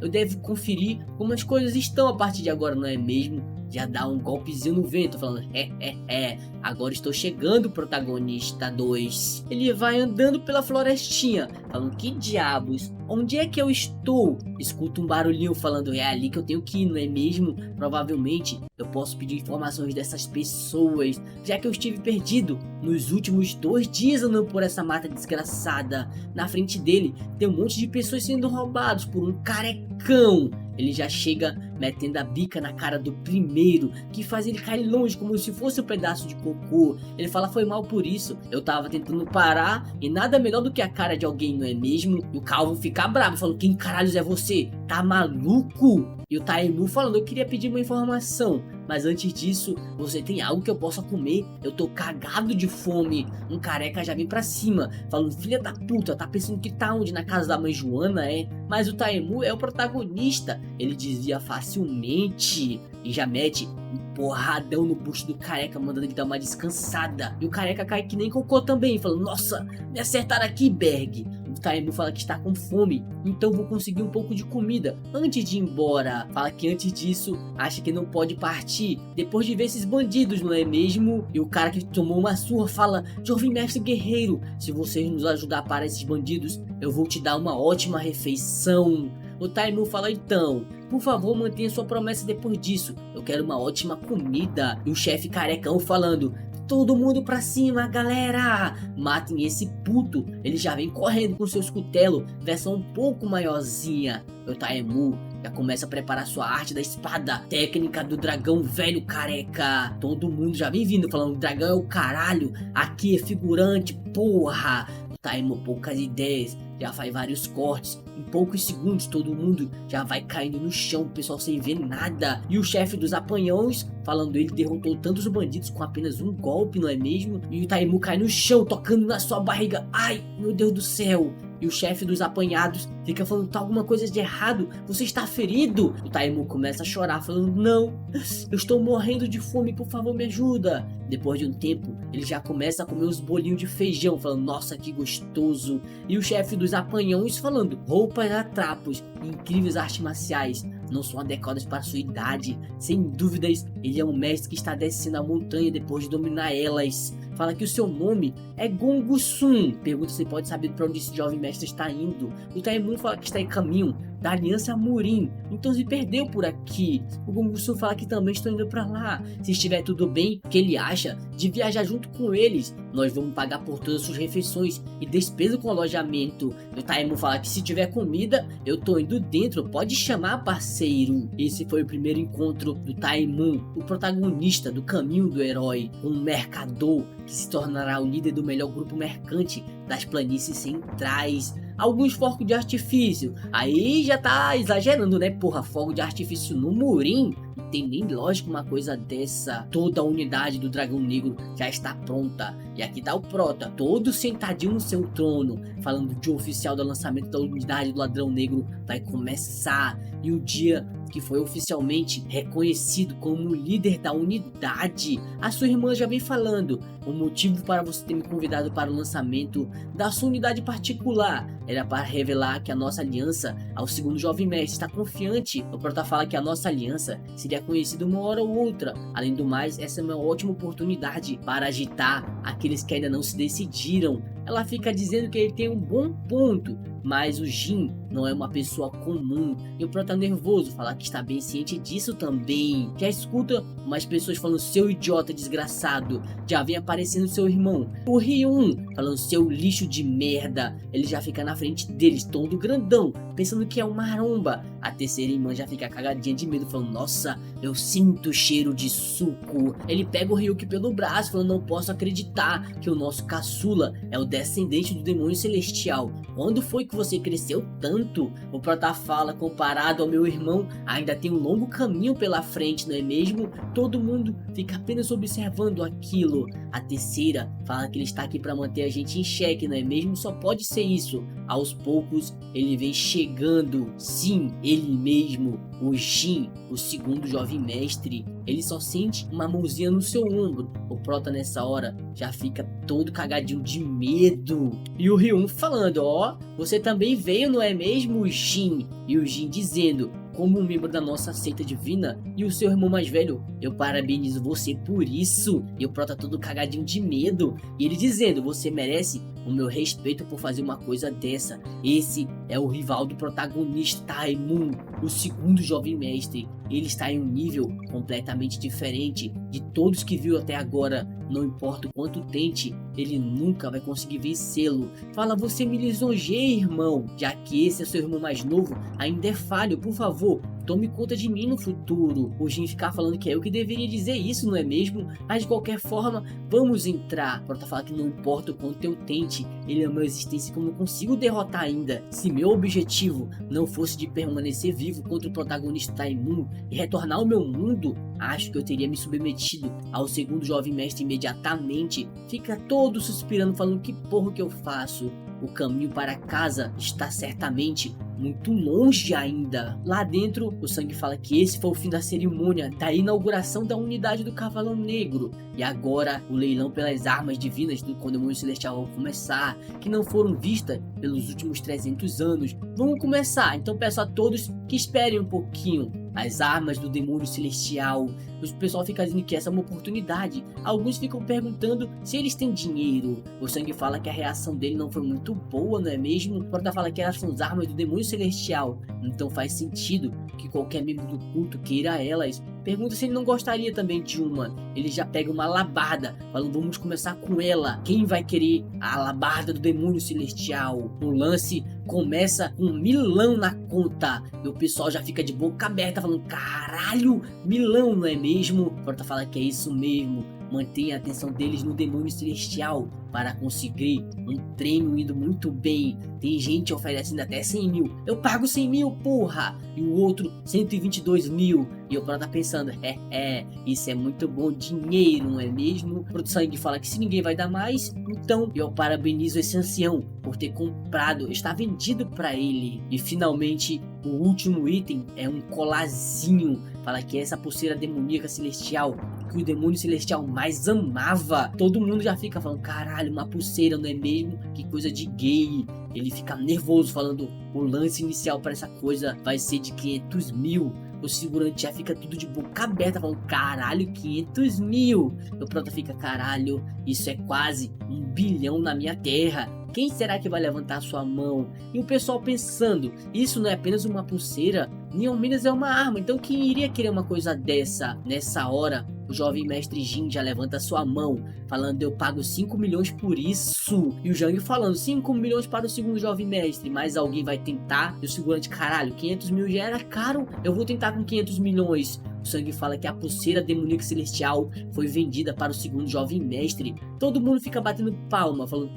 A: eu devo conferir como as coisas estão a partir de agora, não é mesmo? Já dá um golpezinho no vento, falando, agora estou chegando, protagonista 2. Ele vai andando pela florestinha, falando, que diabos? Onde é que eu estou? Escuta um barulhinho falando, é ali que eu tenho que ir, não é mesmo? Provavelmente eu posso pedir informações dessas pessoas, já que eu estive perdido nos últimos 2 dias andando por essa mata desgraçada. Na frente dele tem um monte de pessoas sendo roubadas por um carecão. Ele já chega metendo a bica na cara do primeiro, que faz ele cair longe como se fosse um pedaço de cocô. Ele fala, foi mal por isso, eu tava tentando parar e nada melhor do que a cara de alguém, não é mesmo? E o Calvo fica bravo, falando, quem caralhos é você? Tá maluco? E o Taimu falando, eu queria pedir uma informação, mas antes disso, você tem algo que eu possa comer? Eu tô cagado de fome. Um careca já vem pra cima, falando, filha da puta, tá pensando que tá onde? Na casa da mãe Joana, é? Mas o Taimu é o protagonista, ele desvia facilmente e já mete um porradão no bucho do careca, mandando ele dar uma descansada. E o careca cai que nem cocô também, falando, nossa, me acertaram aqui, Berg. O Taimu fala que está com fome, então vou conseguir um pouco de comida antes de ir embora. Fala que antes disso, acha que não pode partir depois de ver esses bandidos, não é mesmo? E o cara que tomou uma surra fala, jovem mestre guerreiro, se vocês nos ajudar para esses bandidos, eu vou te dar uma ótima refeição. O Taimu fala, então, por favor mantenha sua promessa depois disso, eu quero uma ótima comida. E o chefe carecão falando, todo mundo pra cima, galera! Matem esse puto, ele já vem correndo com seu escutelo, versão um pouco maiorzinha. O Taimu já começa a preparar sua arte da espada técnica do dragão velho careca. Todo mundo já vem vindo falando, dragão é o caralho, aqui é figurante, porra! O Taimu, poucas ideias, já faz vários cortes. Em poucos segundos todo mundo já vai caindo no chão, o pessoal sem ver nada. E o chefe dos apanhões falando, ele derrotou tantos bandidos com apenas um golpe, não é mesmo? E o Taimu cai no chão, tocando na sua barriga. Ai, meu Deus do céu! E o chefe dos apanhados fica falando, tá alguma coisa de errado, você está ferido? O Taimu começa a chorar, falando, não, eu estou morrendo de fome, por favor me ajuda. Depois de um tempo, ele já começa a comer uns bolinhos de feijão, falando, nossa, que gostoso. E o chefe dos apanhões falando, roupas a trapos e incríveis artes marciais não são adequadas para sua idade. Sem dúvidas, ele é um mestre que está descendo a montanha depois de dominar elas. Fala que o seu nome é Gongusun. Pergunta se pode saber para onde esse jovem mestre está indo. O Taimu fala que está em caminho da Aliança Murin, então se perdeu por aqui. O Gongusun fala que também estão indo para lá. Se estiver tudo bem, o que ele acha de viajar junto com eles? Nós vamos pagar por todas as suas refeições e despesa com alojamento. O Taimu fala que se tiver comida, eu tô indo dentro, pode chamar, parceiro. Esse foi o primeiro encontro do Taimu, o protagonista do caminho do herói, um mercador que se tornará o líder do melhor grupo mercante das planícies centrais. Alguns fogos de artifício, aí já tá exagerando, né? Porra, fogo de artifício no Murim? Não tem nem lógica uma coisa dessa. Toda a unidade do Dragão Negro já está pronta. E aqui tá o Prota, todo sentadinho no seu trono, falando de oficial do lançamento da unidade do Ladrão Negro vai começar. E o dia que foi oficialmente reconhecido como líder da unidade. A sua irmã já vem falando, o motivo para você ter me convidado para o lançamento da sua unidade particular era para revelar que a nossa aliança ao segundo jovem mestre está confiante. O Prota fala que a nossa aliança seria conhecida uma hora ou outra. Além do mais, essa é uma ótima oportunidade para agitar aqueles que ainda não se decidiram. Ela fica dizendo que ele tem um bom ponto, mas o Jin não é uma pessoa comum. E o Prota nervoso fala que está bem ciente disso também. Já escuta umas pessoas falando, seu idiota desgraçado. Já vem aparecendo seu irmão, o Ryun, falando, seu lixo de merda. Ele já fica na frente deles, todo grandão, pensando que é um maromba. A terceira irmã já fica cagadinha de medo, falando, nossa, eu sinto cheiro de suco. Ele pega o Ryuki pelo braço, falando, não posso acreditar que o nosso caçula é o descendente do demônio celestial. Quando foi que você cresceu tanto? O Prota fala, comparado ao meu irmão, ainda tem um longo caminho pela frente, não é mesmo? Todo mundo fica apenas observando aquilo. A terceira fala que ele está aqui para manter a gente em xeque, não é mesmo? Só pode ser isso. Aos poucos ele vem chegando. Sim, ele mesmo, o Jin, o segundo jovem mestre. Ele só sente uma mãozinha no seu ombro. O Prota nessa hora já fica todo cagadinho de medo. E o Ryun falando, ó, você também veio, não é mesmo, Jin? E o Jin dizendo, como um membro da nossa seita divina e o seu irmão mais velho, eu parabenizo você por isso. E o Prota todo cagadinho de medo. E ele dizendo, você merece o meu respeito por fazer uma coisa dessa. Esse é o rival do protagonista, Taimun, o segundo jovem mestre. Ele está em um nível completamente diferente de todos que viu até agora. Não importa o quanto tente, ele nunca vai conseguir vencê-lo. Fala, você me lisonjeia, irmão. Já que esse é seu irmão mais novo, ainda é falho, por favor, tome conta de mim no futuro. O Jin ficar falando que é eu que deveria dizer isso, não é mesmo? Mas de qualquer forma, vamos entrar. O Prota fala que não importa o quanto eu tente, ele é uma existência que eu não consigo derrotar ainda. Se meu objetivo não fosse de permanecer vivo contra o protagonista Taimun e retornar ao meu mundo, acho que eu teria me submetido ao segundo jovem mestre imediatamente. Fica todo suspirando, falando que porra que eu faço. O caminho para casa está certamente muito longe ainda. Lá dentro, o Sangue fala que esse foi o fim da cerimônia da inauguração da unidade do Cavalo Negro. E agora o leilão pelas armas divinas do Demônio Celestial vai começar, que não foram vistas pelos últimos 300 anos. Vamos começar, então peço a todos que esperem um pouquinho. As armas do Demônio Celestial. O pessoal fica dizendo que essa é uma oportunidade. Alguns ficam perguntando se eles têm dinheiro. O Sangue fala que a reação dele não foi muito boa, não é mesmo? O Prota fala que elas são as armas do Demônio Celestial. Então faz sentido que qualquer membro do culto queira elas. Pergunta se ele não gostaria também de uma. Ele já pega uma alabarda, falando, vamos começar com ela. Quem vai querer a alabarda do Demônio Celestial? O lance começa com 1000 na conta. E o pessoal já fica de boca aberta, falando, caralho, 1000, não é mesmo? O Prota fala que é isso mesmo. Mantenha a atenção deles no Demônio Celestial para conseguir um treino indo muito bem. Tem gente oferecendo até 100 mil. Eu pago 100 mil, porra! E o outro 122 mil. E o Prota tá pensando, isso é muito bom dinheiro, não é mesmo? O Sangue fala que se ninguém vai dar mais, então eu parabenizo esse ancião por ter comprado, está vendido para ele. E finalmente, o último item é um colarzinho. Fala que é essa pulseira demoníaca celestial que o Demônio Celestial mais amava. Todo mundo já fica falando, caralho, uma pulseira, não é mesmo? Que coisa de gay. Ele fica nervoso falando, o lance inicial para essa coisa vai ser de 500 mil. O segurante já fica tudo de boca aberta, falando, caralho, 500 mil. O Prota fica, caralho, isso é quase 1 bilhão na minha terra. Quem será que vai levantar sua mão? E o pessoal pensando, isso não é apenas uma pulseira, nem ao menos é uma arma. Então quem iria querer uma coisa dessa? Nessa hora, o jovem mestre Jin já levanta sua mão, falando, eu pago 5 milhões por isso. E o Jang falando, 5 milhões para o segundo jovem mestre. Mas alguém vai tentar? E o segurante, caralho, 500 mil já era caro, eu vou tentar com 500 milhões. O Sangue fala que a pulseira demoníaca celestial foi vendida para o segundo jovem mestre. Todo mundo fica batendo palma, falando,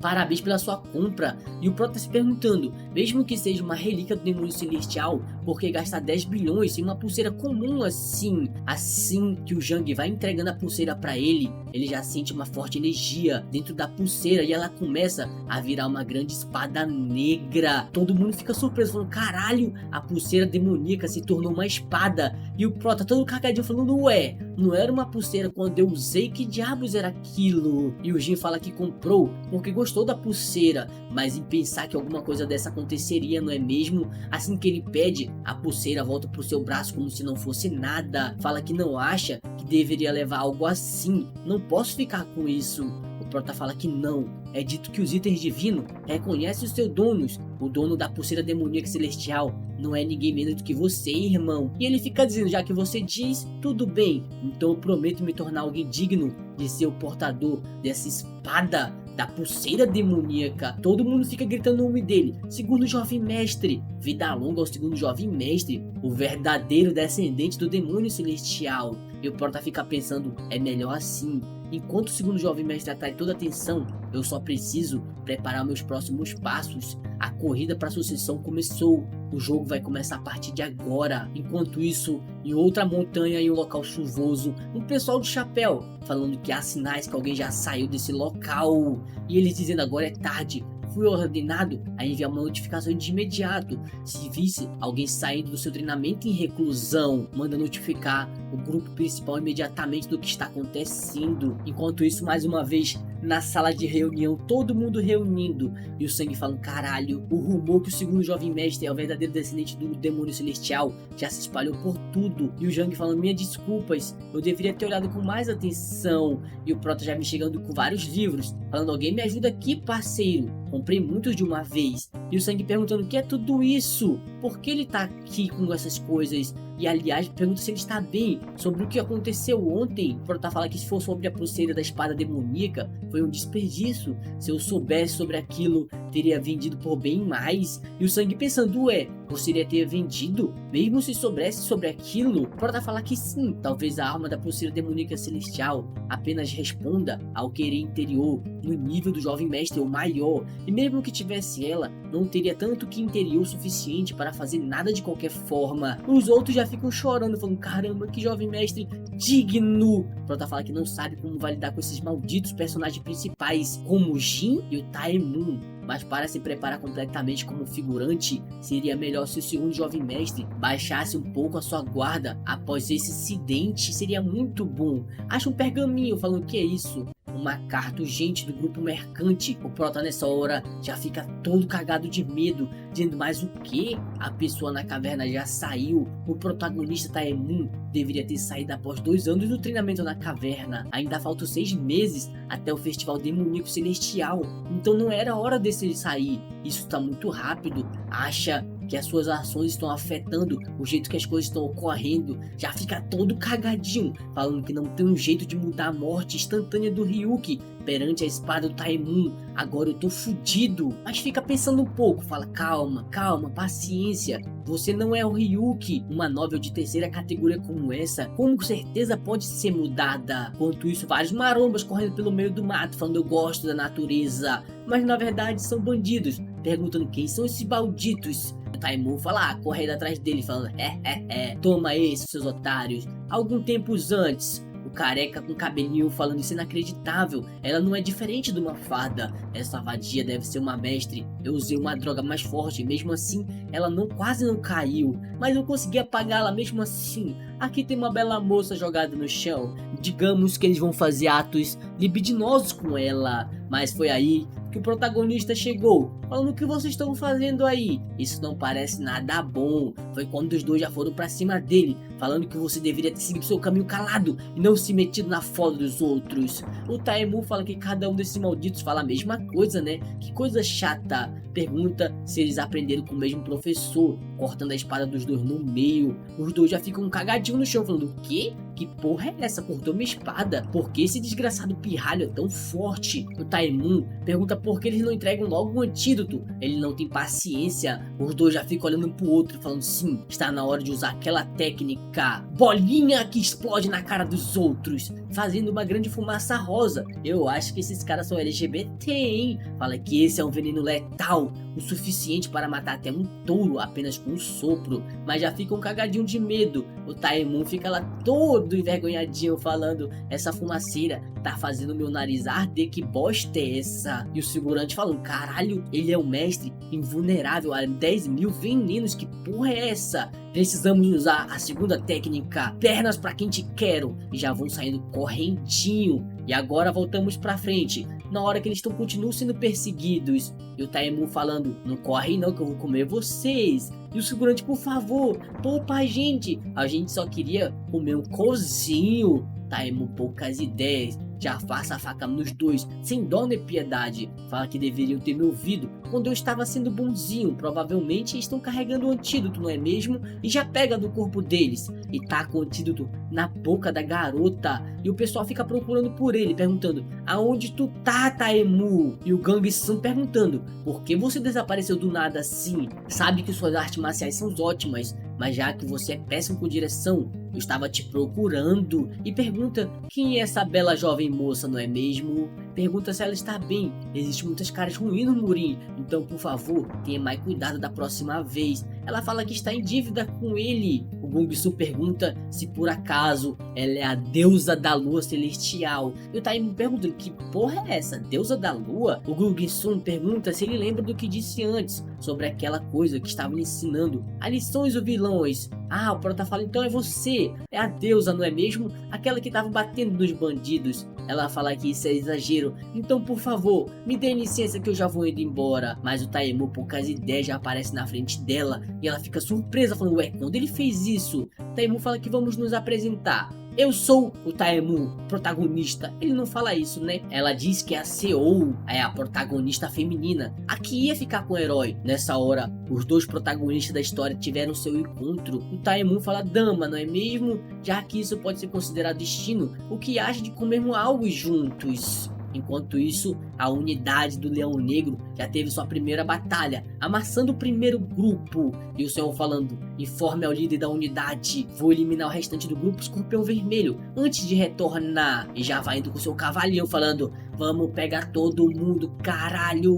A: parabéns pela sua compra. E o Prota se perguntando, mesmo que seja uma relíquia do demônio celestial, por que gastar 10 bilhões em uma pulseira comum assim? Assim que o Jang vai entregando a pulseira para ele, ele já sente uma forte energia dentro da pulseira e ela começa a virar uma grande espada negra. Todo mundo fica surpreso, falando, caralho, a pulseira demoníaca se tornou uma espada. E o Prota todo cagadinho falando, ué, não era uma pulseira quando eu usei, que diabos era aquilo? E o Jin fala que comprou porque gostou da pulseira, mas em pensar que alguma coisa dessa aconteceria, não é mesmo? Assim que ele pede, a pulseira volta pro seu braço como se não fosse nada. Fala que não acha que deveria levar algo assim, não posso ficar com isso. O Prota fala que não. É dito que os itens divinos reconhecem os seus donos. O dono da pulseira demoníaca celestial não é ninguém menos do que você, irmão. E ele fica dizendo, já que você diz, tudo bem. Então eu prometo me tornar alguém digno de ser o portador dessa espada da pulseira demoníaca. Todo mundo fica gritando o nome dele. Segundo jovem mestre. Vida longa ao segundo jovem mestre. O verdadeiro descendente do demônio celestial. E o Prota fica pensando, é melhor assim. Enquanto o segundo jovem mestre atrai toda a atenção, eu só preciso preparar meus próximos passos. A corrida para a sucessão começou. O jogo vai começar a partir de agora. Enquanto isso, em outra montanha, em um local chuvoso, um pessoal de chapéu falando que há sinais que alguém já saiu desse local. E eles dizendo, agora é tarde. fui ordenado a enviar uma notificação de imediato. Se visse alguém saindo do seu treinamento em reclusão, manda notificar o grupo principal imediatamente do que está acontecendo. Enquanto isso, mais uma vez, na sala de reunião, todo mundo reunindo, e o Sangue falando, caralho, o rumor que o segundo jovem mestre é o verdadeiro descendente do demônio celestial já se espalhou por tudo, e o Jang falando, minhas desculpas, eu deveria ter olhado com mais atenção, e o Prota já me chegando com vários livros, falando, alguém me ajuda aqui, parceiro, comprei muitos de uma vez, e o Sangue perguntando, o que é tudo isso? Por que ele tá aqui com essas coisas? E aliás, pergunta se ele está bem, sobre o que aconteceu ontem. O Prota fala que se for sobre a pulseira da espada demoníaca, foi um desperdício. Se eu soubesse sobre aquilo, teria vendido por bem mais. E o Sangue pensando, você iria ter vendido? Mesmo se soubesse sobre aquilo? O Prota fala que sim, talvez a arma da pulseira demoníaca celestial apenas responda ao querer interior, no nível do jovem mestre ou maior. E mesmo que tivesse ela, não teria tanto que interior suficiente para fazer nada de qualquer forma. Os outros já ficam chorando, falando, caramba, que jovem mestre digno. Prota fala que não sabe como vai lidar com esses malditos personagens principais, como o Jin e o Taemun. Mas para se preparar completamente como figurante, seria melhor se o segundo jovem mestre baixasse um pouco a sua guarda após esse incidente, seria muito bom. Acha um pergaminho falando que é isso. Uma carta urgente do grupo mercante. O Prota nessa hora já fica todo cagado de medo, dizendo mais o que? A pessoa na caverna já saiu. O protagonista Taemun deveria ter saído após 2 anos do treinamento na caverna. Ainda faltam 6 meses até o festival demoníaco celestial. Então não era hora desse sair. Isso está muito rápido. Acha que as suas ações estão afetando o jeito que as coisas estão ocorrendo, já fica todo cagadinho, falando que não tem um jeito de mudar a morte instantânea do Ryuki perante a espada do Taemun. Agora eu tô fudido. Mas fica pensando um pouco, fala, calma, paciência, você não é o Ryuki. Uma novel de terceira categoria como essa, com certeza pode ser mudada. Enquanto isso, vários marombas correndo pelo meio do mato, falando eu gosto da natureza, mas na verdade são bandidos, perguntando quem são esses malditos. O Taemun fala, correndo atrás dele, falando, toma isso, seus otários. Algum tempo antes, o careca com cabelinho falando, isso é inacreditável, ela não é diferente de uma fada, essa vadia deve ser uma mestre, eu usei uma droga mais forte, mesmo assim, ela quase não caiu, mas eu consegui apagá-la mesmo assim. Aqui tem uma bela moça jogada no chão, digamos que eles vão fazer atos libidinosos com ela, mas foi aí que o protagonista chegou, falando o que vocês estão fazendo aí, isso não parece nada bom. Foi quando os dois já foram pra cima dele, falando que você deveria ter seguido seu caminho calado e não se metido na foda dos outros. O Taemun fala que cada um desses malditos fala a mesma coisa, né? Que coisa chata. Pergunta se eles aprenderam com o mesmo professor, cortando a espada dos dois no meio. Os dois já ficam cagadinhos no chão, falando, o quê? Que porra é essa? Cortou minha espada. Por que esse desgraçado pirralho é tão forte? O Taemun pergunta por que eles não entregam logo o antídoto. Ele não tem paciência. Os dois já ficam olhando um pro outro, falando, sim, está na hora de usar aquela técnica bolinha que explode na cara dos outros, fazendo uma grande fumaça rosa. Eu acho que esses caras são LGBT, hein? Fala que esse é um veneno letal, o suficiente para matar até um touro apenas com um sopro, mas já ficam cagadinho de medo. O Taemun fica lá todo envergonhadinho falando, essa fumaceira tá fazendo meu nariz arder, que bosta é essa? E o segurante falando, caralho, ele é um mestre invulnerável a 10 mil venenos, que porra é essa? Precisamos usar a segunda técnica, pernas pra quem te quero, e já vão saindo correntinho. E agora voltamos pra frente, na hora que eles continuam sendo perseguidos, e o Taemun falando, não corre não que eu vou comer vocês. E o segurante, por favor, poupa a gente só queria comer um cozinho. Taemun, poucas ideias, já afasta a faca nos dois, sem dó nem piedade. Fala que deveriam ter me ouvido quando eu estava sendo bonzinho. Provavelmente estão carregando o antídoto, não é mesmo? E já pega do corpo deles e taca o antídoto na boca da garota. E o pessoal fica procurando por ele, perguntando, aonde tu tá, Taemun? E o Gang-san perguntando, por que você desapareceu do nada assim? Sabe que suas artes marciais são ótimas, mas já que você é péssimo com direção, eu estava te procurando. E pergunta quem é essa bela jovem moça, não é mesmo? Pergunta se ela está bem. Existem muitas caras ruins no murim, então por favor, tenha mais cuidado da próxima vez. Ela fala que está em dívida com ele. O O Gongsu pergunta se por acaso ela é a deusa da lua celestial. E o Taimu pergunta: que porra é essa? Deusa da lua? O Gongsun pergunta se ele lembra do que disse antes sobre aquela coisa que estava lhe ensinando a lições ou vilões. Ah, o Prota fala: então é você, é a deusa, não é mesmo? Aquela que estava batendo nos bandidos. Ela fala que isso é exagero, então por favor, me dê licença que eu já vou indo embora. Mas o Taimu, poucas ideias, já aparece na frente dela e ela fica surpresa, falando: ué, quando ele fez isso? O Taimu fala que vamos nos apresentar. Eu sou o Taimu, protagonista. Ele não fala isso, né? Ela diz que a Seou é a protagonista feminina, a que ia ficar com o herói. Nessa hora, os dois protagonistas da história tiveram seu encontro. O Taimu fala: dama, não é mesmo? Já que isso pode ser considerado destino, o que acha de comermos algo juntos? Enquanto isso, a unidade do Leão Negro já teve sua primeira batalha, amassando o primeiro grupo. E o Senhor falando: informe ao líder da unidade, vou eliminar o restante do grupo Escorpião Vermelho antes de retornar. E já vai indo com seu cavalinho falando: vamos pegar todo mundo, caralho.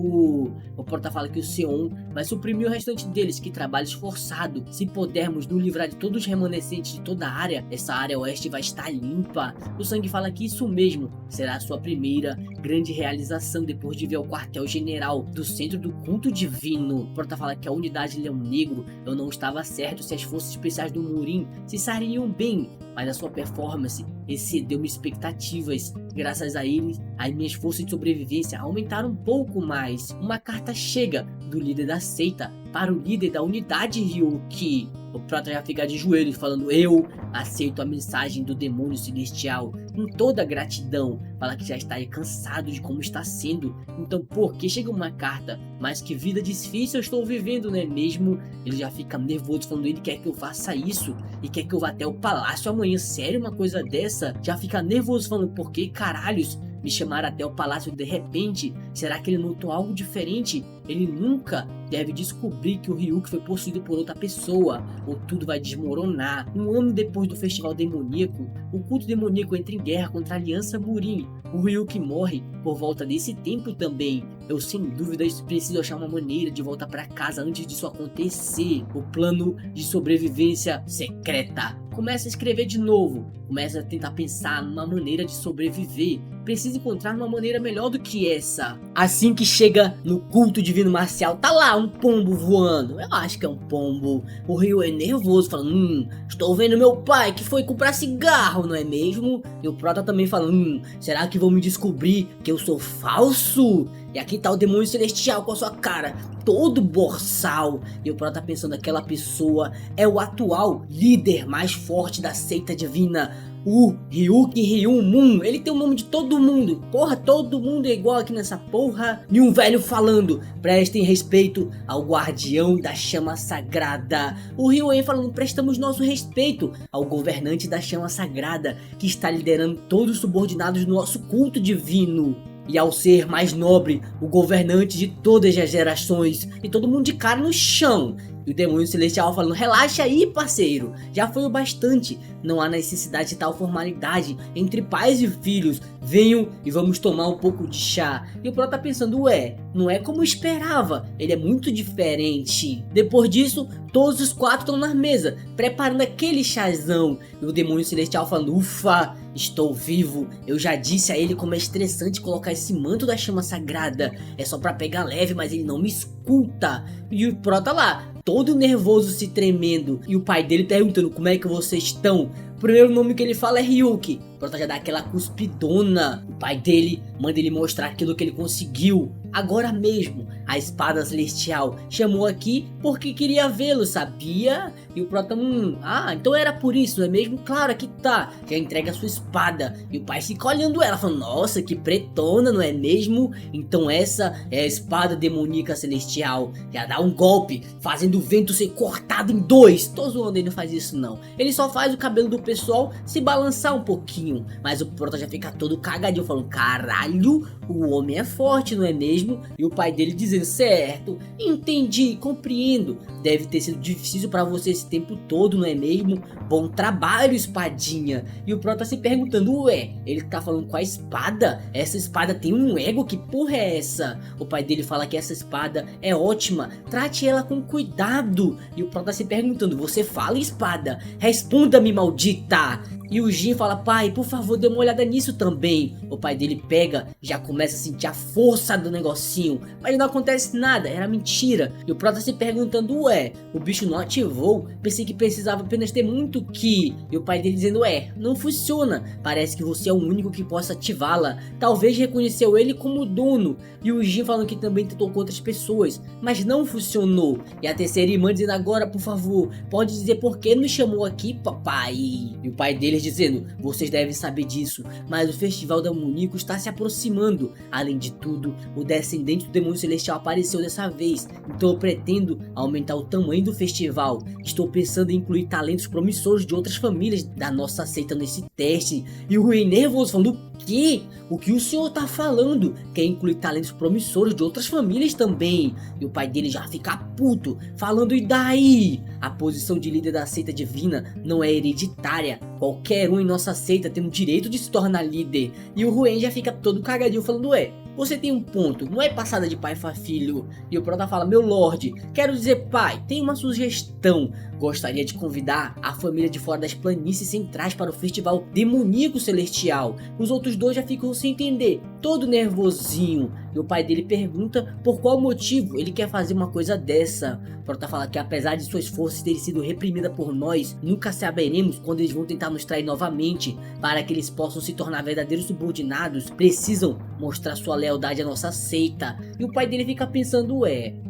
A: O Prota fala que o Seon vai suprimir o restante deles, que trabalho esforçado. Se pudermos nos livrar de todos os remanescentes de toda a área, essa área oeste vai estar limpa. O Sangue fala que isso mesmo será a sua primeira grande realização depois de ver o quartel-general do centro do culto divino. O Prota fala que a unidade Leão Negro, eu não estava certo se as forças especiais do Murim se sairiam bem, mas a sua performance excedeu minhas expectativas. Graças a eles, as minhas forças de sobrevivência aumentaram um pouco mais. Uma carta chega do líder da seita para o líder da unidade Ryuki. O Prota já fica de joelhos falando: eu aceito a mensagem do demônio celestial com toda gratidão. Fala que já está cansado de como está sendo. Então por que chega uma carta? Mas que vida difícil eu estou vivendo, não é mesmo? Ele já fica nervoso falando: ele quer que eu faça isso e quer que eu vá até o palácio amanhã. Sério, uma coisa dessa? Já fica nervoso falando: por que caralhos me chamaram até o palácio de repente? Será que ele notou algo diferente? Ele nunca deve descobrir que o Ryuki foi possuído por outra pessoa, ou tudo vai desmoronar. Um ano depois do festival demoníaco, o culto demoníaco entra em guerra contra a Aliança Murim. O Ryuki morre por volta desse tempo também. Eu sem dúvidas preciso achar uma maneira de voltar para casa antes disso acontecer. O plano de sobrevivência secreta. Começa a escrever de novo. Começa a tentar pensar numa maneira de sobreviver. Precisa encontrar uma maneira melhor do que essa. Assim que chega no culto divino marcial, tá lá um pombo voando. Eu acho que é um pombo. O Ryu é nervoso, falando: estou vendo meu pai que foi comprar cigarro, não é mesmo? E o Prota também falando: será que vão me descobrir que eu sou falso? E aqui tá o demônio celestial com a sua cara todo borsal. E o Prota pensando: aquela pessoa é o atual líder mais forte da seita divina, o Ryuki Ryumun. Ele tem o nome de todo mundo. Porra, todo mundo é igual aqui nessa porra. E um velho falando: prestem respeito ao guardião da chama sagrada. O Ryuen falando: prestamos nosso respeito ao governante da chama sagrada, que está liderando todos os subordinados do nosso culto divino. E ao ser mais nobre, o governante de todas as gerações. E todo mundo de cara no chão. E o demônio celestial falando: relaxa aí, parceiro, já foi o bastante. Não há necessidade de tal formalidade entre pais e filhos. Venham e vamos tomar um pouco de chá. E o Prota tá pensando: ué, não é como eu esperava, ele é muito diferente. Depois disso, todos os quatro estão na mesa, preparando aquele chazão. E o demônio celestial falando: ufa, estou vivo. Eu já disse a ele como é estressante colocar esse manto da chama sagrada. É só pra pegar leve, mas ele não me escuta. E o Prota lá, todo nervoso, se tremendo. E o pai dele perguntando: como é que vocês estão? O primeiro nome que ele fala é Ryuki. O Prota já dá aquela cuspidona. O pai dele manda ele mostrar aquilo que ele conseguiu. Agora mesmo, a espada celestial chamou aqui porque queria vê-lo, sabia? E o Prota: então era por isso, não é mesmo? Claro, aqui tá. Já entrega a sua espada. E o pai fica olhando ela, falando: nossa, que pretona, não é mesmo? Então essa é a espada demoníaca celestial. Já dá um golpe, fazendo o vento ser cortado em dois. Tô zoando, ele não faz isso não. Ele só faz o cabelo do pessoal se balançar um pouquinho. Mas o Prota já fica todo cagadinho, falando: caralho, o homem é forte, não é mesmo? E o pai dele dizendo: dizendo, certo, entendi, compreendo. Deve ter sido difícil pra você esse tempo todo, não é mesmo? Bom trabalho, espadinha. E o Pro tá se perguntando, ué, ele tá falando com a espada? Essa espada tem um ego? Que porra é essa? O pai dele fala que essa espada é ótima, trate ela com cuidado. E o Pro tá se perguntando, você fala, espada? Responda-me, maldita! E o Jin fala, pai, por favor, dê uma olhada nisso também. O pai dele pega, já começa a sentir a força do negocinho, mas não acontece nada, era mentira. E o Pro tá se perguntando, ué, o bicho não ativou? Pensei que precisava apenas ter muito Ki. E o pai dele dizendo, não funciona, parece que você é o único que possa ativá-la. Talvez reconheceu ele como dono. E o Jin falando que também tentou com outras pessoas, mas não funcionou. E a terceira irmã dizendo, agora por favor, pode dizer por que nos chamou aqui, papai? E o pai dele dizendo, vocês devem saber disso, mas o festival demoníaco está se aproximando. Além de tudo, o descendente do demônio celestial apareceu dessa vez, então eu pretendo aumentar o tamanho do festival. Estou pensando em incluir talentos promissores de outras famílias da nossa seita nesse teste. E o rei nervoso falando, o que o senhor tá falando? Quer incluir talentos promissores de outras famílias também? E o pai dele já fica puto, falando, e daí? A posição de líder da seita divina não é hereditária. Qualquer um em nossa seita tem o direito de se tornar líder. E o Ruen já fica todo cagadinho falando, você tem um ponto, não é passada de pai para filho. E o Prota fala, meu lorde, quero dizer pai, tem uma sugestão. Gostaria de convidar a família de fora das planícies centrais para o festival demoníaco celestial. Os outros dois já ficam sem entender, todo nervosinho. E o pai dele pergunta por qual motivo ele quer fazer uma coisa dessa. O Prota fala que apesar de suas forças terem sido reprimidas por nós, nunca saberemos quando eles vão tentar nos trair novamente. Para que eles possam se tornar verdadeiros subordinados, precisam mostrar sua lealdade à nossa seita. E o pai dele fica pensando,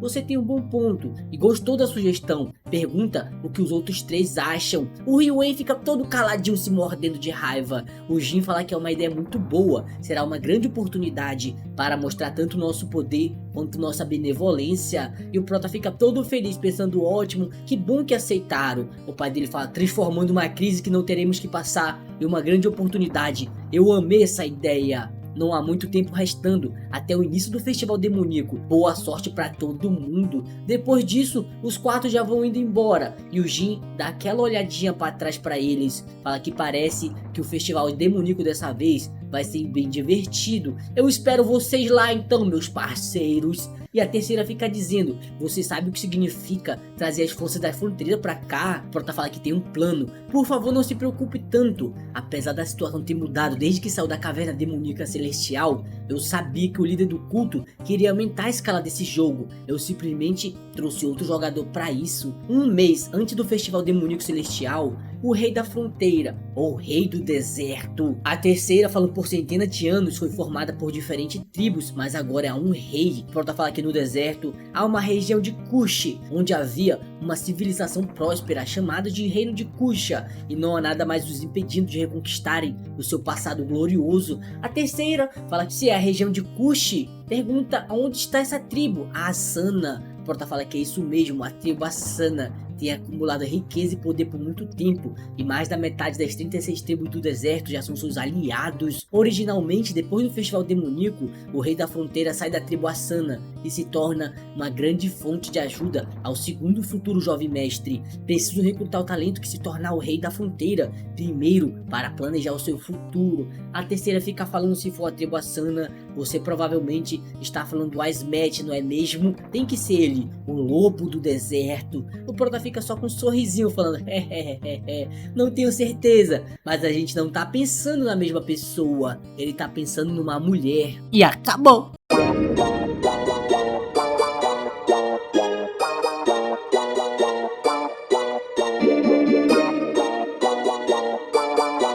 A: você tem um bom ponto e gostou da sugestão. Pergunta o que os outros três acham. O Ryuen fica todo caladinho, se mordendo de raiva. O Jin fala que é uma ideia muito boa, será uma grande oportunidade para mostrar tanto nosso poder quanto nossa benevolência. E o Prota fica todo feliz, pensando, ótimo, que bom que aceitaram. O pai dele fala, transformando uma crise que não teremos que passar em uma grande oportunidade. Eu amei essa ideia. Não há muito tempo restando até o início do festival demoníaco. Boa sorte pra todo mundo. Depois disso, os quatro já vão indo embora. E o Jin dá aquela olhadinha pra trás pra eles. Fala que parece que o festival demoníaco dessa vez vai ser bem divertido. Eu espero vocês lá então, meus parceiros. E a terceira fica dizendo, você sabe o que significa trazer as forças da fronteira pra cá? O Prota fala que tem um plano. Por favor, não se preocupe tanto. Apesar da situação ter mudado desde que saiu da caverna demoníaca celestial, eu sabia que o líder do culto queria aumentar a escala desse jogo. Eu simplesmente trouxe outro jogador pra isso. Um mês antes do festival demoníaco celestial, o rei da fronteira, ou rei do deserto. A terceira, falando por centenas de anos, foi formada por diferentes tribos, mas agora há um rei. O Prota fala que no deserto há uma região de Kush, onde havia uma civilização próspera chamada de Reino de Kusha, e não há nada mais os impedindo de reconquistarem o seu passado glorioso. A terceira fala que se é a região de Kush, pergunta onde está essa tribo, a Asana. O Prota fala que é isso mesmo, a tribo Asana tem acumulado riqueza e poder por muito tempo, e mais da metade das 36 tribos do deserto já são seus aliados. Originalmente, depois do festival demoníaco, o rei da fronteira sai da tribo Asana e se torna uma grande fonte de ajuda ao segundo futuro jovem mestre. Preciso recrutar o talento que se tornar o rei da fronteira primeiro para planejar o seu futuro. A terceira fica falando, se for a tribo Asana, você provavelmente está falando do Aizmet, não é mesmo? Tem que ser ele, o lobo do deserto. O Prota fica só com um sorrisinho falando, não tenho certeza, mas a gente não tá pensando na mesma pessoa, ele tá pensando numa mulher. E acabou!